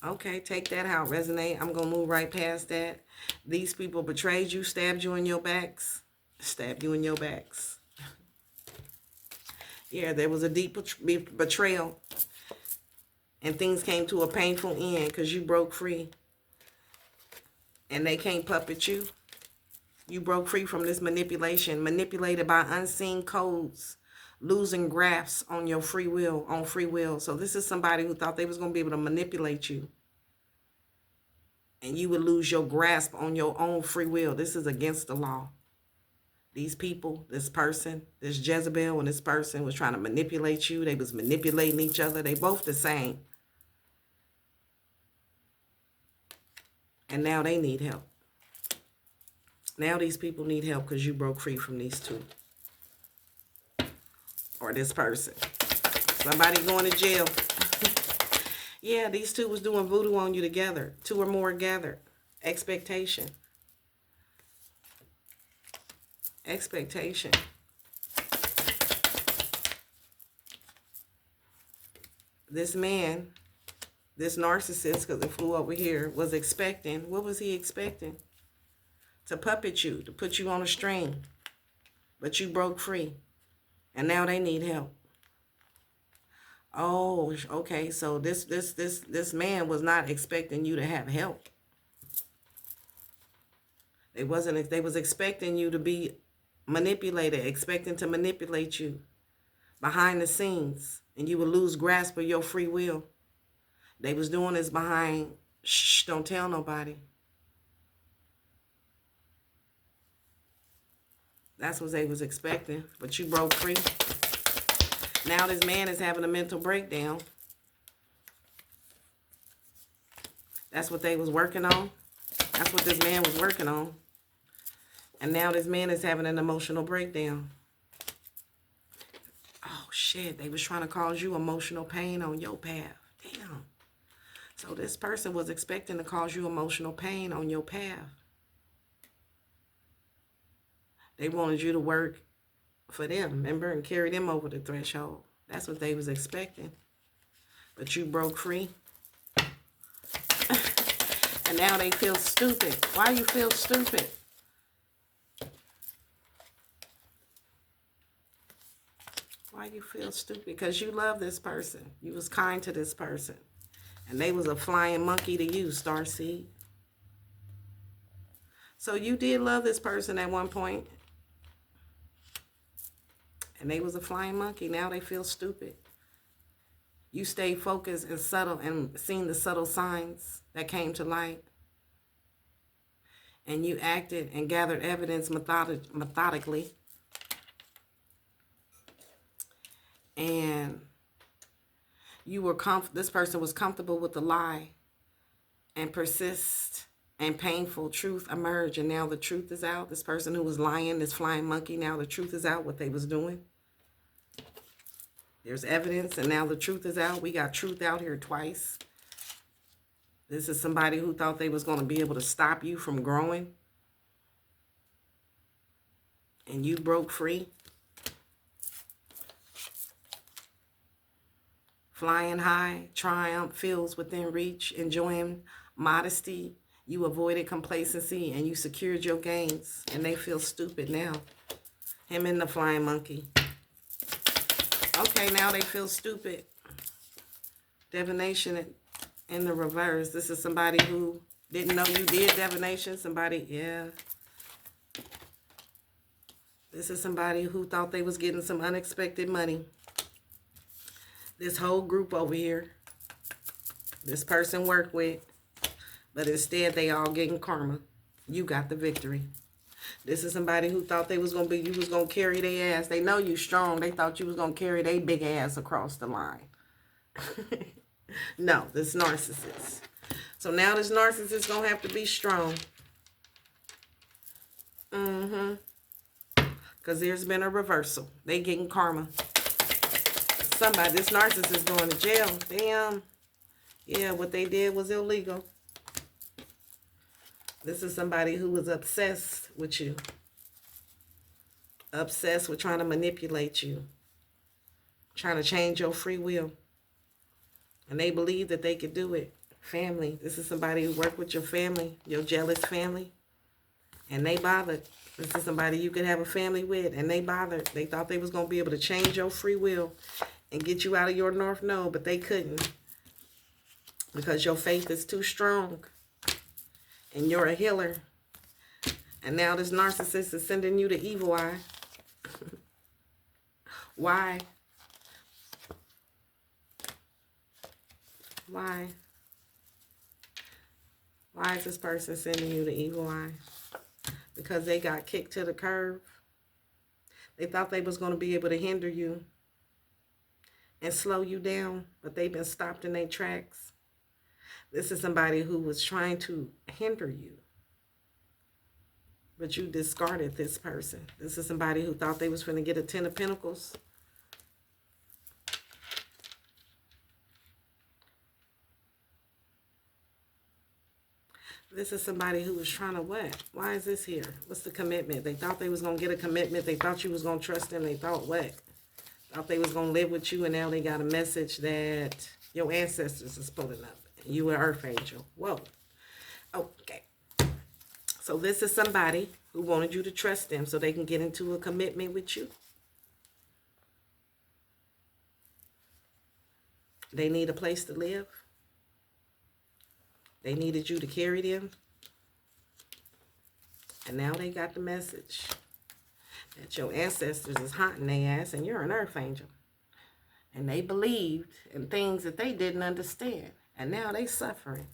Okay, take that out. Resonate. I'm going to move right past that. These people betrayed you, stabbed you in your backs. Stabbed you in your backs. Yeah, there was a deep betrayal. And things came to a painful end because you broke free. And they can't puppet you. You broke free from this manipulation. Manipulated by unseen codes. Losing grasp on your free will, So this is somebody who thought they was going to be able to manipulate you. And you would lose your grasp on your own free will. This is against the law. These people, this person, this Jezebel and this person was trying to manipulate you. They was manipulating each other. They both the same. And now they need help. Now these people need help because you broke free from these two. Or this person. Somebody going to jail. Yeah, these two was doing voodoo on you together. Two or more gathered. Expectation. Expectation. This man, this narcissist, because it flew over here, was expecting. What was he expecting? To puppet you, to put you on a string. But you broke free. And now they need help. Oh, okay. So this man was not expecting you to have help. They was expecting you to be manipulated, expecting to manipulate you behind the scenes, and you would lose grasp of your free will. They was doing this behind, shh, don't tell nobody. That's what they was expecting, but you broke free. Now this man is having a mental breakdown. That's what they was working on. That's what this man was working on. And now this man is having an emotional breakdown. Oh, shit. They was trying to cause you emotional pain on your path. Damn. So this person was expecting to cause you emotional pain on your path. They wanted you to work for them, remember, and carry them over the threshold. That's what they was expecting. But you broke free. And now they feel stupid. Why you feel stupid? Why you feel stupid? Because you love this person. You was kind to this person. And they was a flying monkey to you, Starseed. So you did love this person at one point. And they was a flying monkey. Now they feel stupid. You stayed focused and subtle and seen the subtle signs that came to light. And you acted and gathered evidence methodically. And you were this person was comfortable with the lie. And persist and painful truth emerged. And now the truth is out. This person who was lying, this flying monkey, now the truth is out, what they was doing. There's evidence, and now the truth is out. We got truth out here twice. This is somebody who thought they was going to be able to stop you from growing. And you broke free. Flying high, triumph feels within reach, enjoying modesty. You avoided complacency, and you secured your gains. And they feel stupid now. Him and the flying monkey. Okay, now they feel stupid. Divination in the reverse. This is somebody who didn't know you did divination. Somebody, yeah. This is somebody who thought they was getting some unexpected money. This whole group over here, this person worked with, but instead they all getting karma. You got the victory. This is somebody who thought they was you was gonna carry their ass. They know you strong. They thought you was gonna carry their big ass across the line. No, this narcissist. So now this narcissist gonna have to be strong. Because there's been a reversal. They getting karma. Somebody, this narcissist going to jail. Damn. Yeah, what they did was illegal. This is somebody who was obsessed with you. Obsessed with trying to manipulate you. Trying to change your free will. And they believe that they could do it. Family. This is somebody who worked with your family. Your jealous family. And they bothered. This is somebody you could have a family with. And they bothered. They thought they was going to be able to change your free will. And get you out of your North Node. But they couldn't. Because your faith is too strong. And you're a healer. And now this narcissist is sending you the evil eye. Why? Why? Why is this person sending you the evil eye? Because they got kicked to the curb. They thought they was going to be able to hinder you and slow you down, but they've been stopped in their tracks. This is somebody who was trying to hinder you, but you discarded this person. This is somebody who thought they was going to get a 10 of Pentacles. This is somebody who was trying to what? Why is this here? What's the commitment? They thought they was going to get a commitment. They thought you was going to trust them. They thought what? Thought they was going to live with you, and now they got a message that your ancestors is pulling up. You an earth angel. Whoa. Okay. So this is somebody who wanted you to trust them so they can get into a commitment with you. They need a place to live. They needed you to carry them. And now they got the message that your ancestors is haunting their ass and you're an earth angel. And they believed in things that they didn't understand. And now they suffering.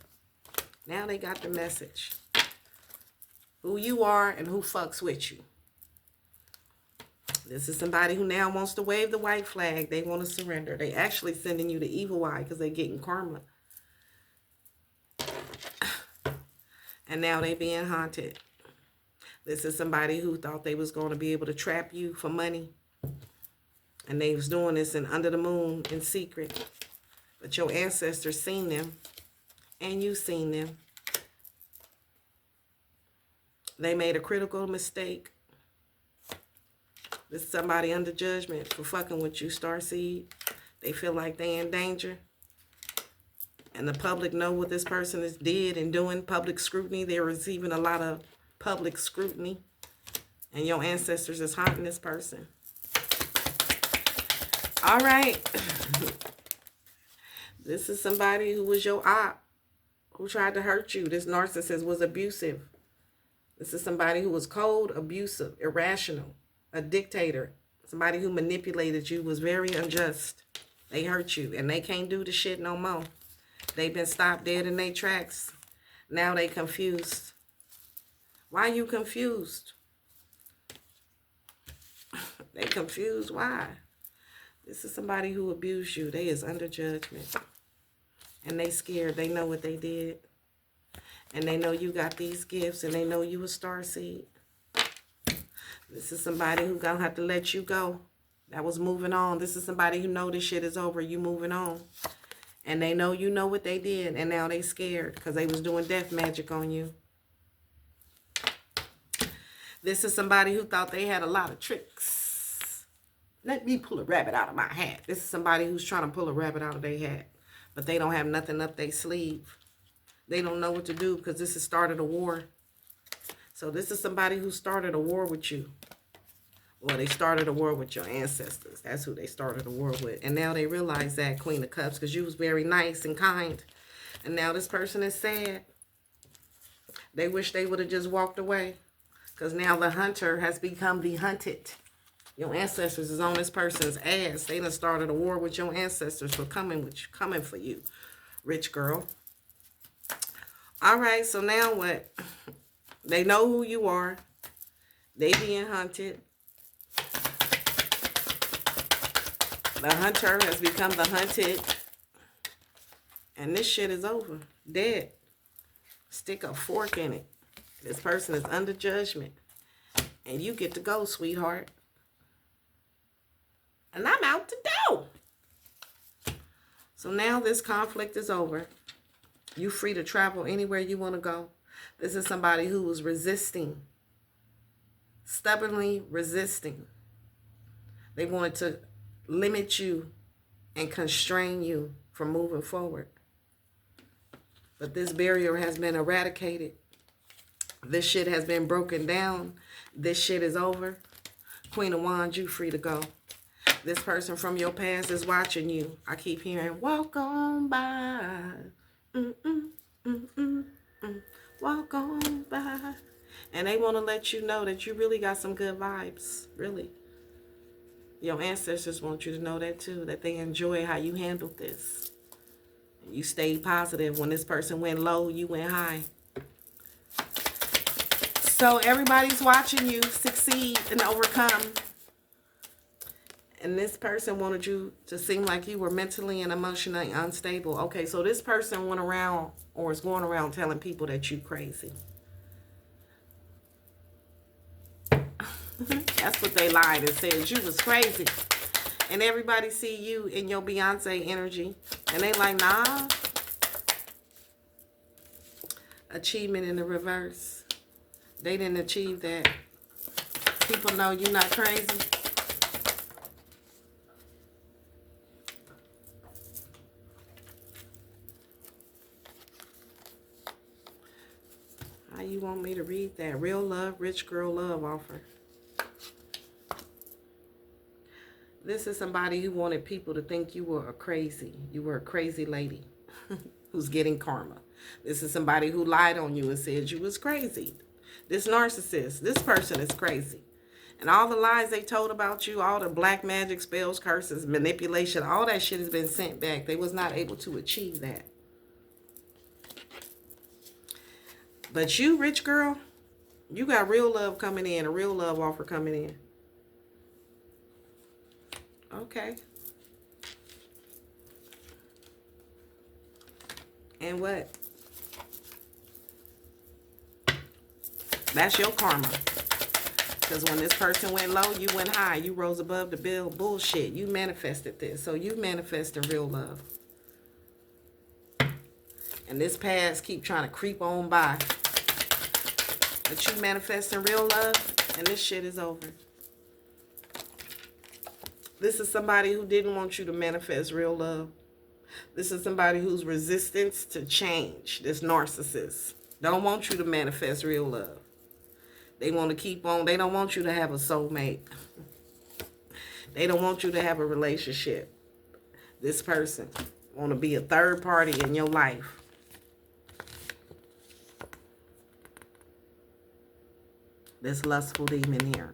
Now they got the message. Who you are and who fucks with you. This is somebody who now wants to wave the white flag. They want to surrender. They actually sending you the evil eye because they're getting karma. And now they being haunted. This is somebody who thought they was going to be able to trap you for money. And they was doing this in under the moon in secret. But your ancestors seen them. And you seen them. They made a critical mistake. This is somebody under judgment for fucking with you, Starseed. They feel like they in danger. And the public know what this person is did and doing. Public scrutiny. They're receiving a lot of public scrutiny. And your ancestors is haunting this person. All right. This is somebody who was your op. Who tried to hurt you. This narcissist was abusive. This is somebody who was cold, abusive, irrational. A dictator. Somebody who manipulated you, was very unjust. They hurt you. And they can't do the shit no more. They've been stopped dead in their tracks. Now they confused. Why you confused? They confused. Why? This is somebody who abused you. They is under judgment. And they scared. They know what they did. And they know you got these gifts. And they know you a starseed. This is somebody who gonna have to let you go. That was moving on. This is somebody who know this shit is over. You moving on. And they know you know what they did. And now they scared. Because they was doing death magic on you. This is somebody who thought they had a lot of tricks. Let me pull a rabbit out of my hat. This is somebody who's trying to pull a rabbit out of their hat. But they don't have nothing up their sleeve. They don't know what to do because this has started a war. So this is somebody who started a war with you. Well, they started a war with your ancestors. That's who they started a war with. And now they realize that, Queen of Cups, because you was very nice and kind. And now this person is sad. They wish they would have just walked away. Because now the hunter has become the hunted. Your ancestors is on this person's ass. They done started a war with your ancestors for coming for you, rich girl. All right, so now what? They know who you are. They being hunted. The hunter has become the hunted. And this shit is over. Dead. Stick a fork in it. This person is under judgment. And you get to go, sweetheart. And I'm out the door. So now this conflict is over. You're free to travel anywhere you want to go. This is somebody who was resisting. Stubbornly resisting. They wanted to limit you and constrain you from moving forward. But this barrier has been eradicated. This shit has been broken down. This shit is over. Queen of Wands, you free to go. This person from your past is watching you. I keep hearing, walk on by. Walk on by. And they want to let you know that you really got some good vibes. Really. Your ancestors want you to know that too. That they enjoy how you handled this. You stayed positive. When this person went low, you went high. So everybody's watching you succeed and overcome. And this person wanted you to seem like you were mentally and emotionally unstable. Okay, so this person went around or is going around telling people that you crazy. That's what they lied and said. You was crazy. And everybody see you in your Beyonce energy. And they like, nah. Achievement in the reverse. They didn't achieve that. People know you're not crazy. How you want me to read that? Real love, rich girl love offer. This is somebody who wanted people to think you were a crazy. You were a crazy lady who's getting karma. This is somebody who lied on you and said you was crazy. This narcissist, this person is crazy. And all the lies they told about you, all the black magic, spells, curses, manipulation, all that shit has been sent back. They was not able to achieve that. But you, rich girl, you got real love coming in, a real love offer coming in. Okay. And what? That's your karma. Because when this person went low, you went high. You rose above the bullshit. You manifested this. So you manifested real love. And this past keep trying to creep on by. But you manifesting real love, and this shit is over. This is somebody who didn't want you to manifest real love. This is somebody who's resistance to change. This narcissist don't want you to manifest real love. They want to keep on. They don't want you to have a soulmate. They don't want you to have a relationship. This person want to be a third party in your life. This lustful demon here.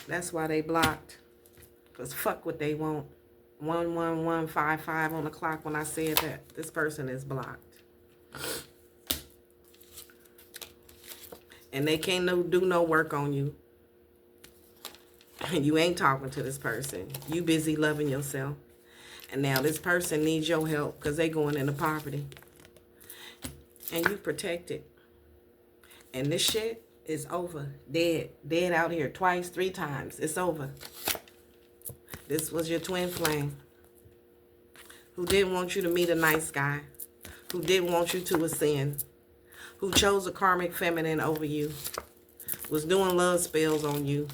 That's why they blocked. Because fuck what they want. 11155 on the clock when I said that. This person is blocked. And they can't do no work on you. You ain't talking to this person. You busy loving yourself. And now this person needs your help because they going into poverty. And you protected. And this shit is over. Dead. Dead out here twice, 3 times. It's over. This was your twin flame. Who didn't want you to meet a nice guy. Who didn't want you to ascend. Who chose a karmic feminine over you. Was doing love spells on you.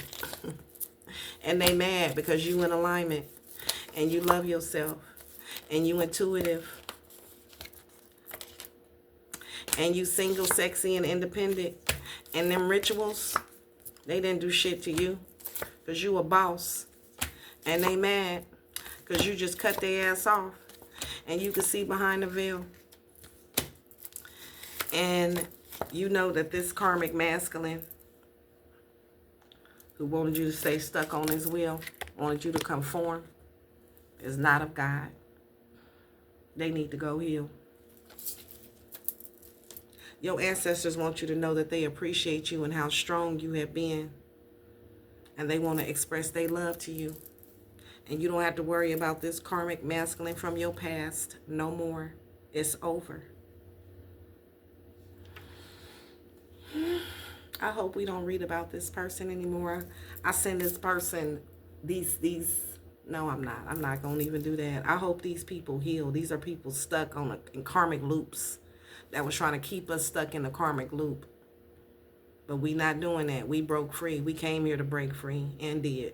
And they mad because you in alignment. And you love yourself. And you intuitive. And you single, sexy, and independent. And them rituals, they didn't do shit to you. Because you a boss. And they mad. Because you just cut their ass off. And you can see behind the veil. And you know that this karmic masculine who wanted you to stay stuck on his wheel, wanted you to conform, is not of God. They need to go heal. Your ancestors want you to know that they appreciate you and how strong you have been. And they want to express their love to you. And you don't have to worry about this karmic masculine from your past no more. It's over. I hope we don't read about this person anymore. I send this person no, I'm not. I'm not going to even do that. I hope these people heal. These are people stuck in karmic loops that was trying to keep us stuck in the karmic loop. But we not doing that. We broke free. We came here to break free and did.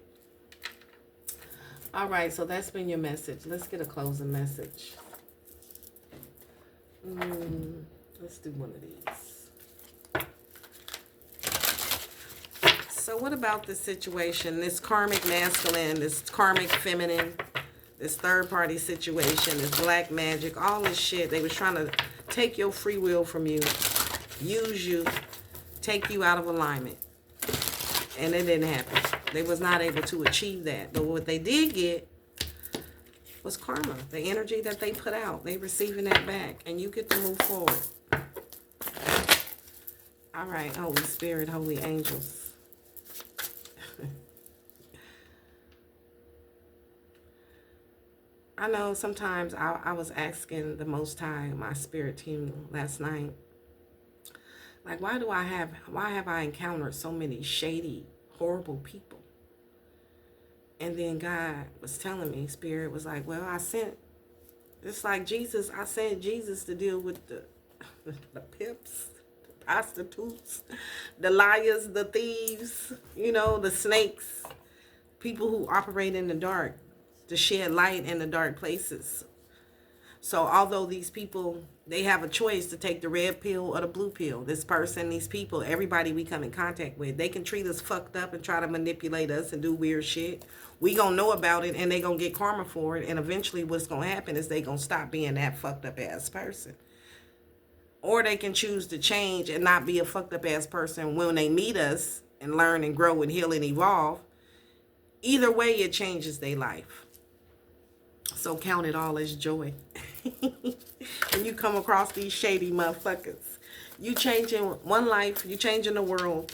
All right, so that's been your message. Let's get a closing message. Let's do one of these. So what about this situation, this karmic masculine, this karmic feminine, this third party situation, this black magic, all this shit. They was trying to take your free will from you, use you, take you out of alignment. And it didn't happen. They was not able to achieve that. But what they did get was karma. The energy that they put out, they receiving that back. And you get to move forward. All right, Holy Spirit, holy angels. I know sometimes I was asking the Most High, my spirit team last night, like, why have I encountered so many shady, horrible people? And then God was telling me, Spirit was like, well, it's like Jesus, I sent Jesus to deal with the pimps, the prostitutes, the liars, the thieves, the snakes, people who operate in the dark, to shed light in the dark places. So although these people, they have a choice to take the red pill or the blue pill. This person, these people, everybody we come in contact with, they can treat us fucked up and try to manipulate us and do weird shit. We gonna know about it and they gonna get karma for it. And eventually what's gonna happen is they gonna stop being that fucked up ass person. Or they can choose to change and not be a fucked up ass person when they meet us and learn and grow and heal and evolve. Either way, it changes their life. So count it all as joy. When you come across these shady motherfuckers, you changing one life, you changing the world,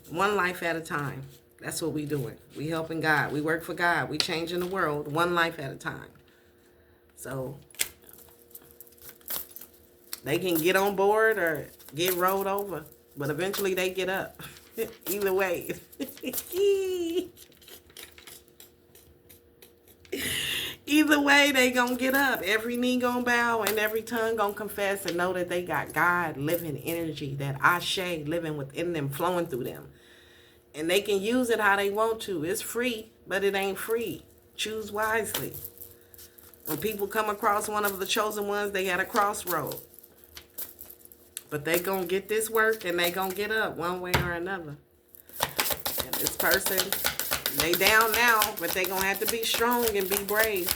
one life at a time. That's what we doing. We helping God. We work for God. We changing the world one life at a time. So they can get on board or get rolled over, but eventually they get up. Either way. Either way, they gonna get up. Every knee gonna bow and every tongue gonna confess and know that they got God living energy, that Ashe living within them, flowing through them. And they can use it how they want to. It's free, but it ain't free. Choose wisely. When people come across one of the chosen ones, they at a crossroad. But they gonna get this work and they gonna get up one way or another. And this person, they down now, but they gonna have to be strong and be brave.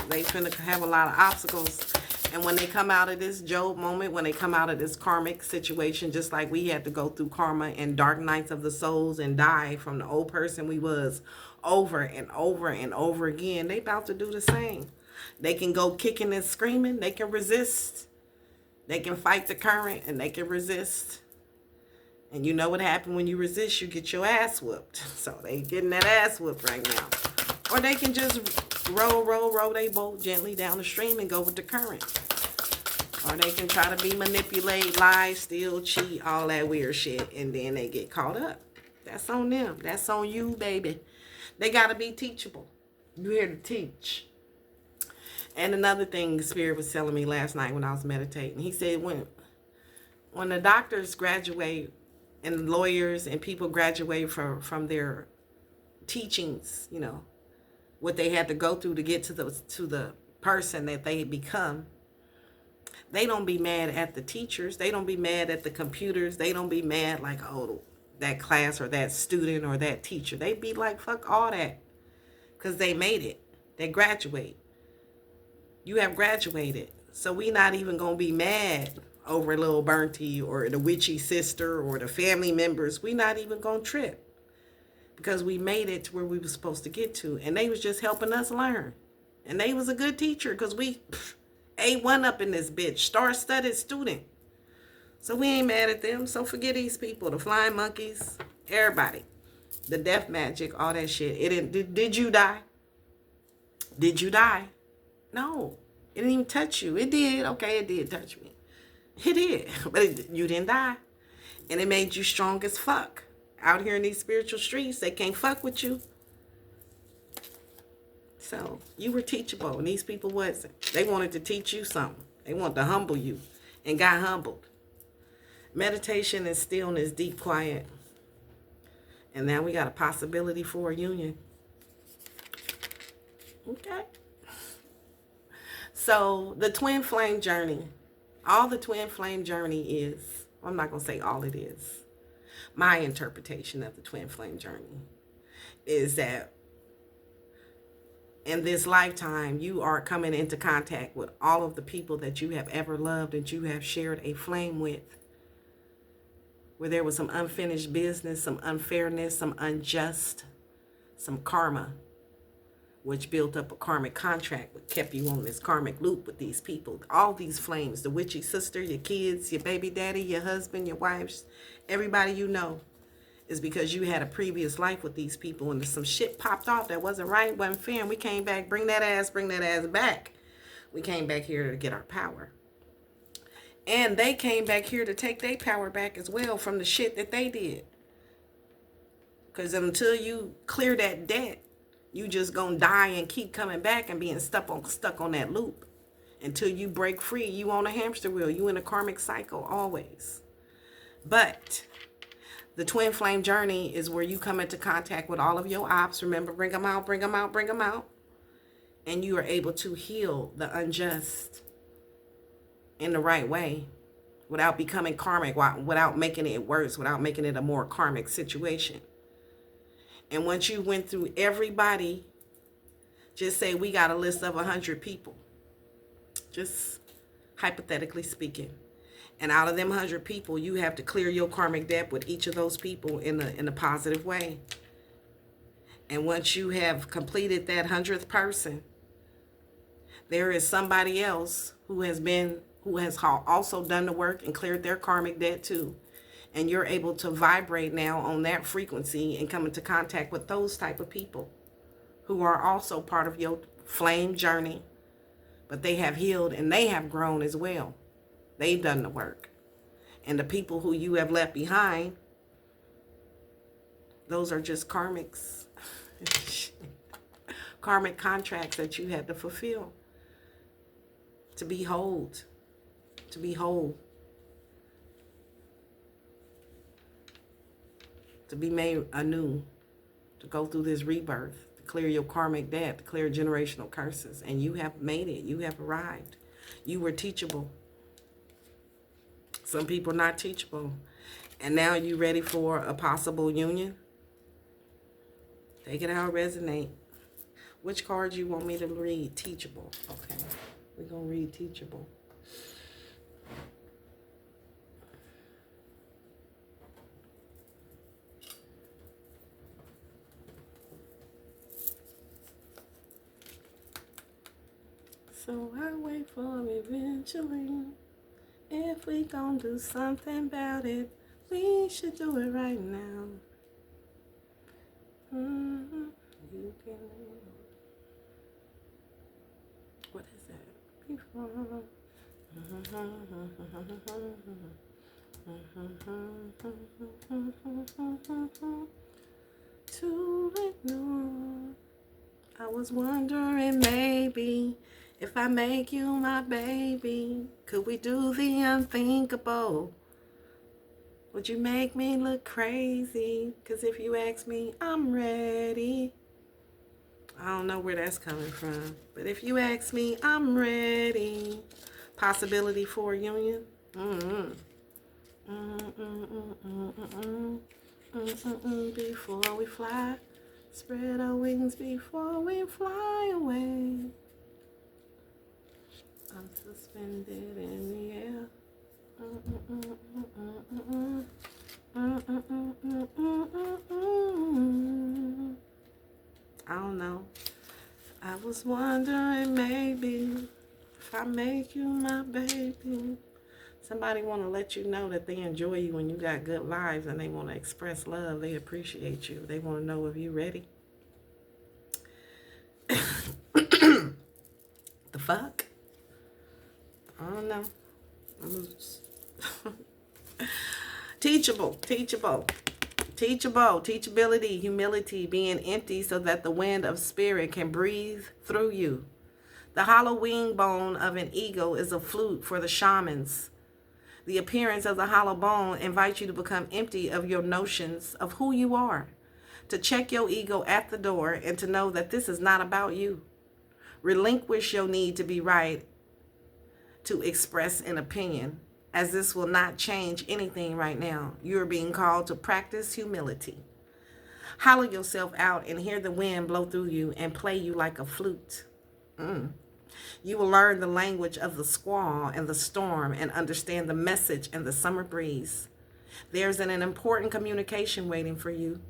They finna have a lot of obstacles. And when they come out of this Job moment, when they come out of this karmic situation, just like we had to go through karma and dark nights of the souls and die from the old person we was over and over and over again, they about to do the same. They can go kicking and screaming. They can resist. They can fight the current and they can resist. And you know what happened when you resist? You get your ass whooped. So they getting that ass whooped right now. Or they can just roll they boat gently down the stream and go with the current. Or they can try to be manipulate, lie, steal, cheat, all that weird shit. And then they get caught up. That's on them. That's on you, baby. They got to be teachable. You're here to teach. And another thing the Spirit was telling me last night when I was meditating. He said when the doctors graduate and lawyers and people graduate from their teachings, what they had to go through to get to the person that they become, they don't be mad at the teachers. They don't be mad at the computers. They don't be mad like, oh, that class or that student or that teacher. They be like, fuck all that, because they made it. They graduate. You have graduated. So we not even going to be mad over little Burnty or the witchy sister or the family members. We not even going to trip, because we made it to where we were supposed to get to. And they was just helping us learn. And they was a good teacher, because we A1 up in this bitch. Star-studded student. So we ain't mad at them. So forget these people. The flying monkeys. Everybody. The death magic. All that shit. Did you die? Did you die? No. It didn't even touch you. It did. Okay, it did touch me. It did. But you didn't die. And it made you strong as fuck. Out here in these spiritual streets, they can't fuck with you. So you were teachable, and these people wasn't. They wanted to teach you something. They wanted to humble you, and got humbled. Meditation is stillness, deep quiet. And now we got a possibility for a union. Okay. So the twin flame journey, all the twin flame journey is, I'm not going to say all it is. My interpretation of the twin flame journey is that in this lifetime, you are coming into contact with all of the people that you have ever loved and you have shared a flame with, where there was some unfinished business, some unfairness, some unjust, some karma, which built up a karmic contract, which kept you on this karmic loop with these people. All these flames, the witchy sister, your kids, your baby daddy, your husband, your wives, everybody you know. is because you had a previous life with these people and some shit popped off that wasn't right, wasn't fair, and we came back, bring that ass back. We came back here to get our power. And they came back here to take their power back as well from the shit that they did. Because until you clear that debt, you just gonna die and keep coming back and being stuck on that loop. Until you break free, you on a hamster wheel. You in a karmic cycle always. But the twin flame journey is where you come into contact with all of your ops. Remember, bring them out, bring them out, bring them out. And you are able to heal the unjust in the right way without becoming karmic, without making it worse, without making it a more karmic situation. And once you went through everybody, just say we got a list of 100 people, just hypothetically speaking. And out of them 100 people, you have to clear your karmic debt with each of those people in a positive way. And once you have completed that 100th person, there is somebody else who has also done the work and cleared their karmic debt too. And you're able to vibrate now on that frequency and come into contact with those type of people who are also part of your flame journey. But they have healed and they have grown as well. They've done the work. And the people who you have left behind, those are just karmics. Karmic contracts that you had to fulfill. To be whole. To be whole. To be made anew. To go through this rebirth. To clear your karmic debt. To clear generational curses. And you have made it. You have arrived. You were teachable. Some people not teachable. And now you ready for a possible union? Take it out, resonate. Which card you want me to read? Teachable. Okay. We're going to read teachable. So I wait for eventually. If we gon' do something about it, we should do it right now. You can. What is that? Before. To ignore. I was wondering maybe. If I make you my baby, could we do the unthinkable? Would you make me look crazy? Because if you ask me, I'm ready. I don't know where that's coming from. But if you ask me, I'm ready. Possibility for a union? Before we fly, spread our wings before we fly away. I'm suspended in the air. I don't know. I was wondering maybe if I make you my baby. Somebody want to let you know that they enjoy you when you got good vibes and they want to express love. They appreciate you. They want to know if you ready. The fuck? I don't know. Teachability, humility, being empty so that the wind of spirit can breathe through you. The hollow wing bone of an eagle is a flute for the shamans. The appearance of the hollow bone invites you to become empty of your notions of who you are, to check your ego at the door and to know that this is not about you. Relinquish your need to be right, to express an opinion, as this will not change anything right now. You are being called to practice humility. Hollow yourself out and hear the wind blow through you and play you like a flute. You will learn the language of the squall and the storm and understand the message and the summer breeze. There's an important communication waiting for you.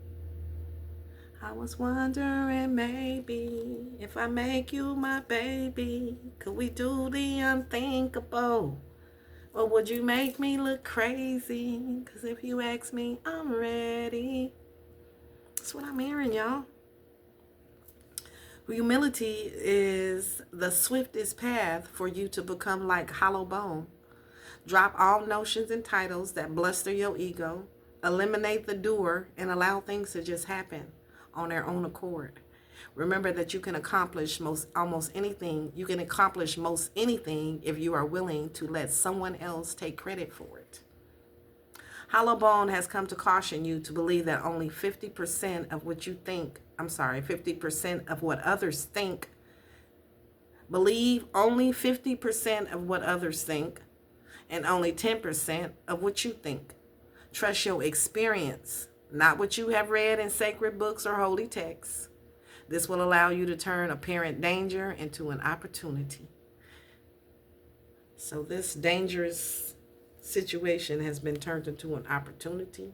I was wondering maybe if I make you my baby, could we do the unthinkable? Or would you make me look crazy? Because if you ask me, I'm ready. That's what I'm hearing, y'all. Humility is the swiftest path for you to become like hollow bone. Drop all notions and titles that bluster your ego. Eliminate the doer and allow things to just happen on their own accord. Remember that you can accomplish almost anything. You can accomplish most anything if you are willing to let someone else take credit for it. Hollow Bone has come to caution you to believe that only 50% of what you think, 50% of what others think. Believe only 50% of what others think and only 10% of what you think. Trust your experience, not what you have read in sacred books or holy texts. This will allow you to turn apparent danger into an opportunity. So this dangerous situation has been turned into an opportunity.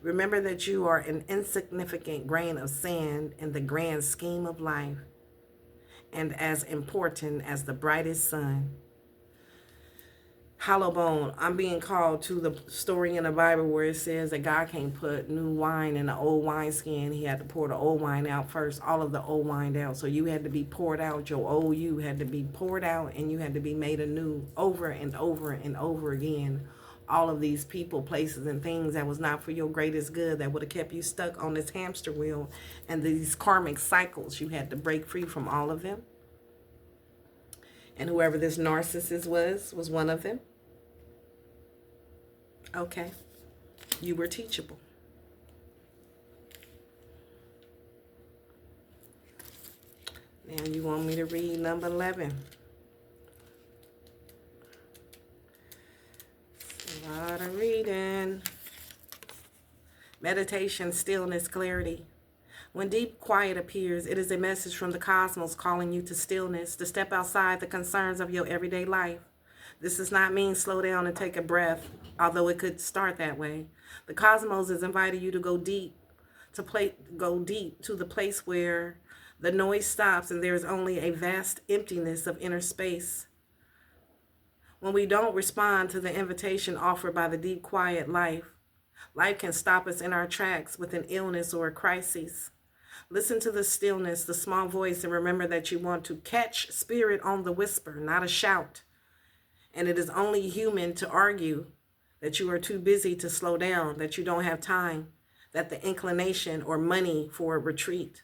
Remember that you are an insignificant grain of sand in the grand scheme of life, and as important as the brightest sun. Hollow bone, I'm being called to the story in the Bible where it says that God can't put new wine in the old wineskin. He had to pour the old wine out first, all of the old wine out. So you had to be poured out. Your old you had to be poured out, and you had to be made anew over and over and over again. All of these people, places, and things that was not for your greatest good, that would have kept you stuck on this hamster wheel and these karmic cycles. You had to break free from all of them. And whoever this narcissist was one of them. Okay, you were teachable. Now you want me to read number 11. A lot of reading. Meditation, stillness, clarity. When deep quiet appears, it is a message from the cosmos calling you to stillness, to step outside the concerns of your everyday life. This does not mean slow down and take a breath, although it could start that way. The cosmos is inviting you to go deep, to the place where the noise stops and there is only a vast emptiness of inner space. When we don't respond to the invitation offered by the deep quiet life can stop us in our tracks with an illness or a crisis. Listen to the stillness, the small voice, and remember that you want to catch spirit on the whisper, not a shout. And it is only human to argue that you are too busy to slow down, that you don't have time, that the inclination or money for a retreat.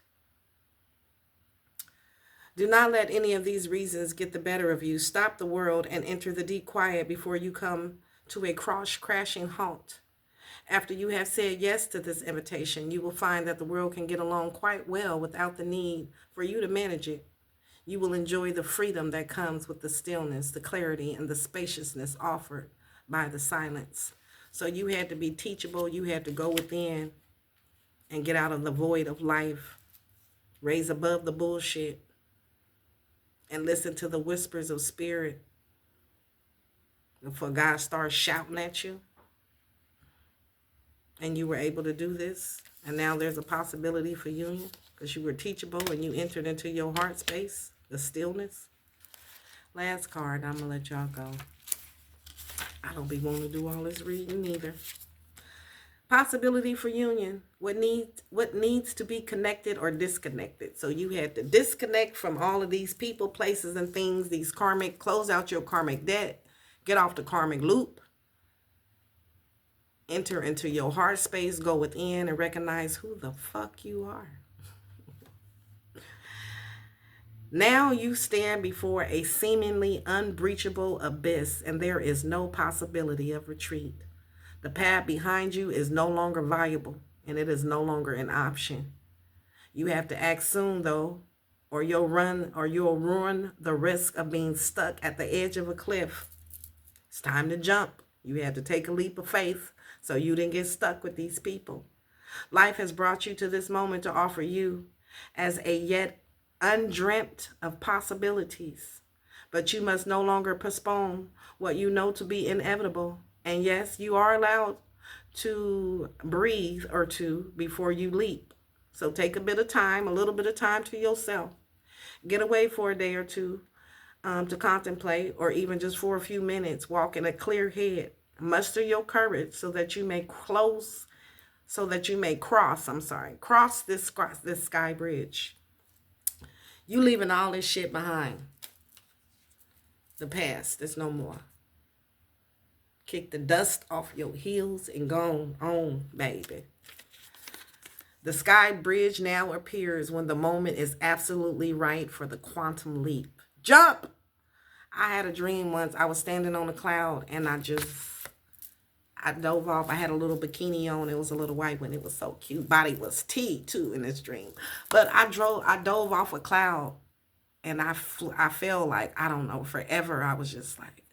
Do not let any of these reasons get the better of you. Stop the world and enter the deep quiet before you come to a crashing halt. After you have said yes to this invitation, you will find that the world can get along quite well without the need for you to manage it. You will enjoy the freedom that comes with the stillness, the clarity, and the spaciousness offered by the silence. So you had to be teachable. You had to go within and get out of the void of life, raise above the bullshit, and listen to the whispers of spirit before God starts shouting at you. And you were able to do this. And now there's a possibility for union because you were teachable and you entered into your heart space, the stillness. Last card, I'm going to let y'all go. I don't be wanting to do all this reading either. Possibility for union. What needs to be connected or disconnected. So you had to disconnect from all of these people, places, and things, these karmic, close out your karmic debt, get off the karmic loop, enter into your heart space, go within and recognize who the fuck you are. Now you stand before a seemingly unbreachable abyss, and there is no possibility of retreat. The path behind you is no longer viable, and it is no longer an option. You have to act soon, though, or you'll run the risk of being stuck at the edge of a cliff. It's time to jump. You had to take a leap of faith so you didn't get stuck with these people. Life has brought you to this moment to offer you as a yet undreamt of possibilities. But you must no longer postpone what you know to be inevitable. And yes, you are allowed to breathe or two before you leap. So take a little bit of time to yourself. Get away for a day or two. to contemplate, or even just for a few minutes, walk in a clear head. Muster your courage so that you may cross this sky bridge. You leaving all this shit behind. The past, there's no more. Kick the dust off your heels and go on, baby. The sky bridge now appears when the moment is absolutely right for the quantum leap. Jump! I had a dream once. I was standing on a cloud and I dove off. I had a little bikini on. It was a little white one. It was so cute. Body was T too in this dream. But I dove off a cloud and I fell like, I don't know, forever. I was just like,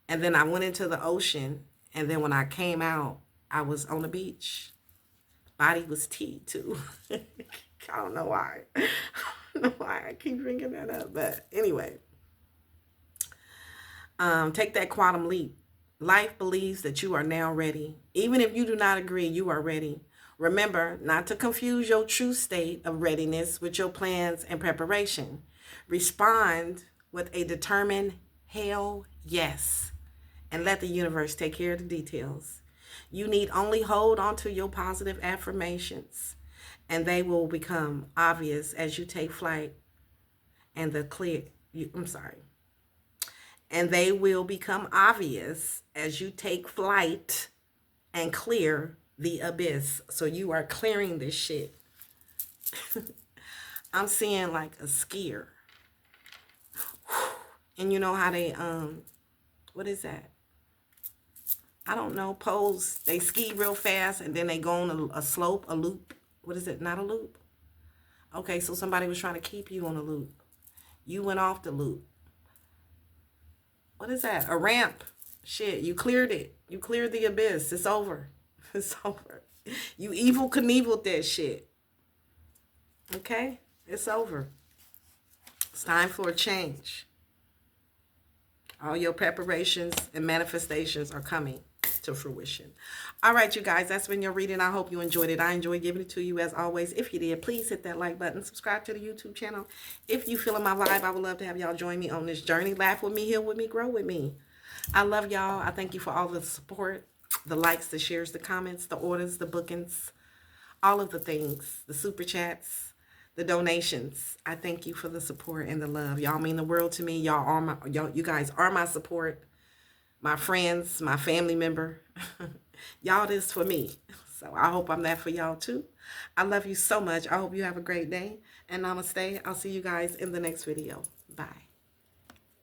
and then I went into the ocean. And then when I came out, I was on the beach. Body was T too. I don't know why. I don't know why I keep bringing that up. But anyway, take that quantum leap. Life believes that you are now ready. Even if you do not agree, you are ready. Remember not to confuse your true state of readiness with your plans and preparation. Respond with a determined hell yes, and let the universe take care of the details. You need only hold on to your positive affirmations, and they will become obvious as you take flight and and they will become obvious as you take flight and clear the abyss. So you are clearing this shit. I'm seeing like a skier. And you know how they, what is that? I don't know, pose. They ski real fast and then they go on a slope, a loop. What is it? Not a loop? Okay, so somebody was trying to keep you on a loop. You went off the loop. What is that? A ramp. Shit, you cleared it. You cleared the abyss. It's over. It's over. You evil Knieveled that shit. Okay? It's over. It's time for a change. All your preparations and manifestations are coming to fruition. All right, you guys, that's been your reading. I hope you enjoyed it. I enjoyed giving it to you as always. If you did, please hit that like button. Subscribe to the YouTube channel. If you feeling my vibe, I would love to have y'all join me on this journey. Laugh with me, heal with me, grow with me. I love y'all. I thank you for all the support, the likes, the shares, the comments, the orders, the bookings, all of the things, the super chats, the donations. I thank you for the support and the love. Y'all mean the world to me. You guys are my support, my friends, my family member. Y'all this for me. So I hope I'm that for y'all too. I love you so much. I hope you have a great day. And namaste. I'll see you guys in the next video. Bye.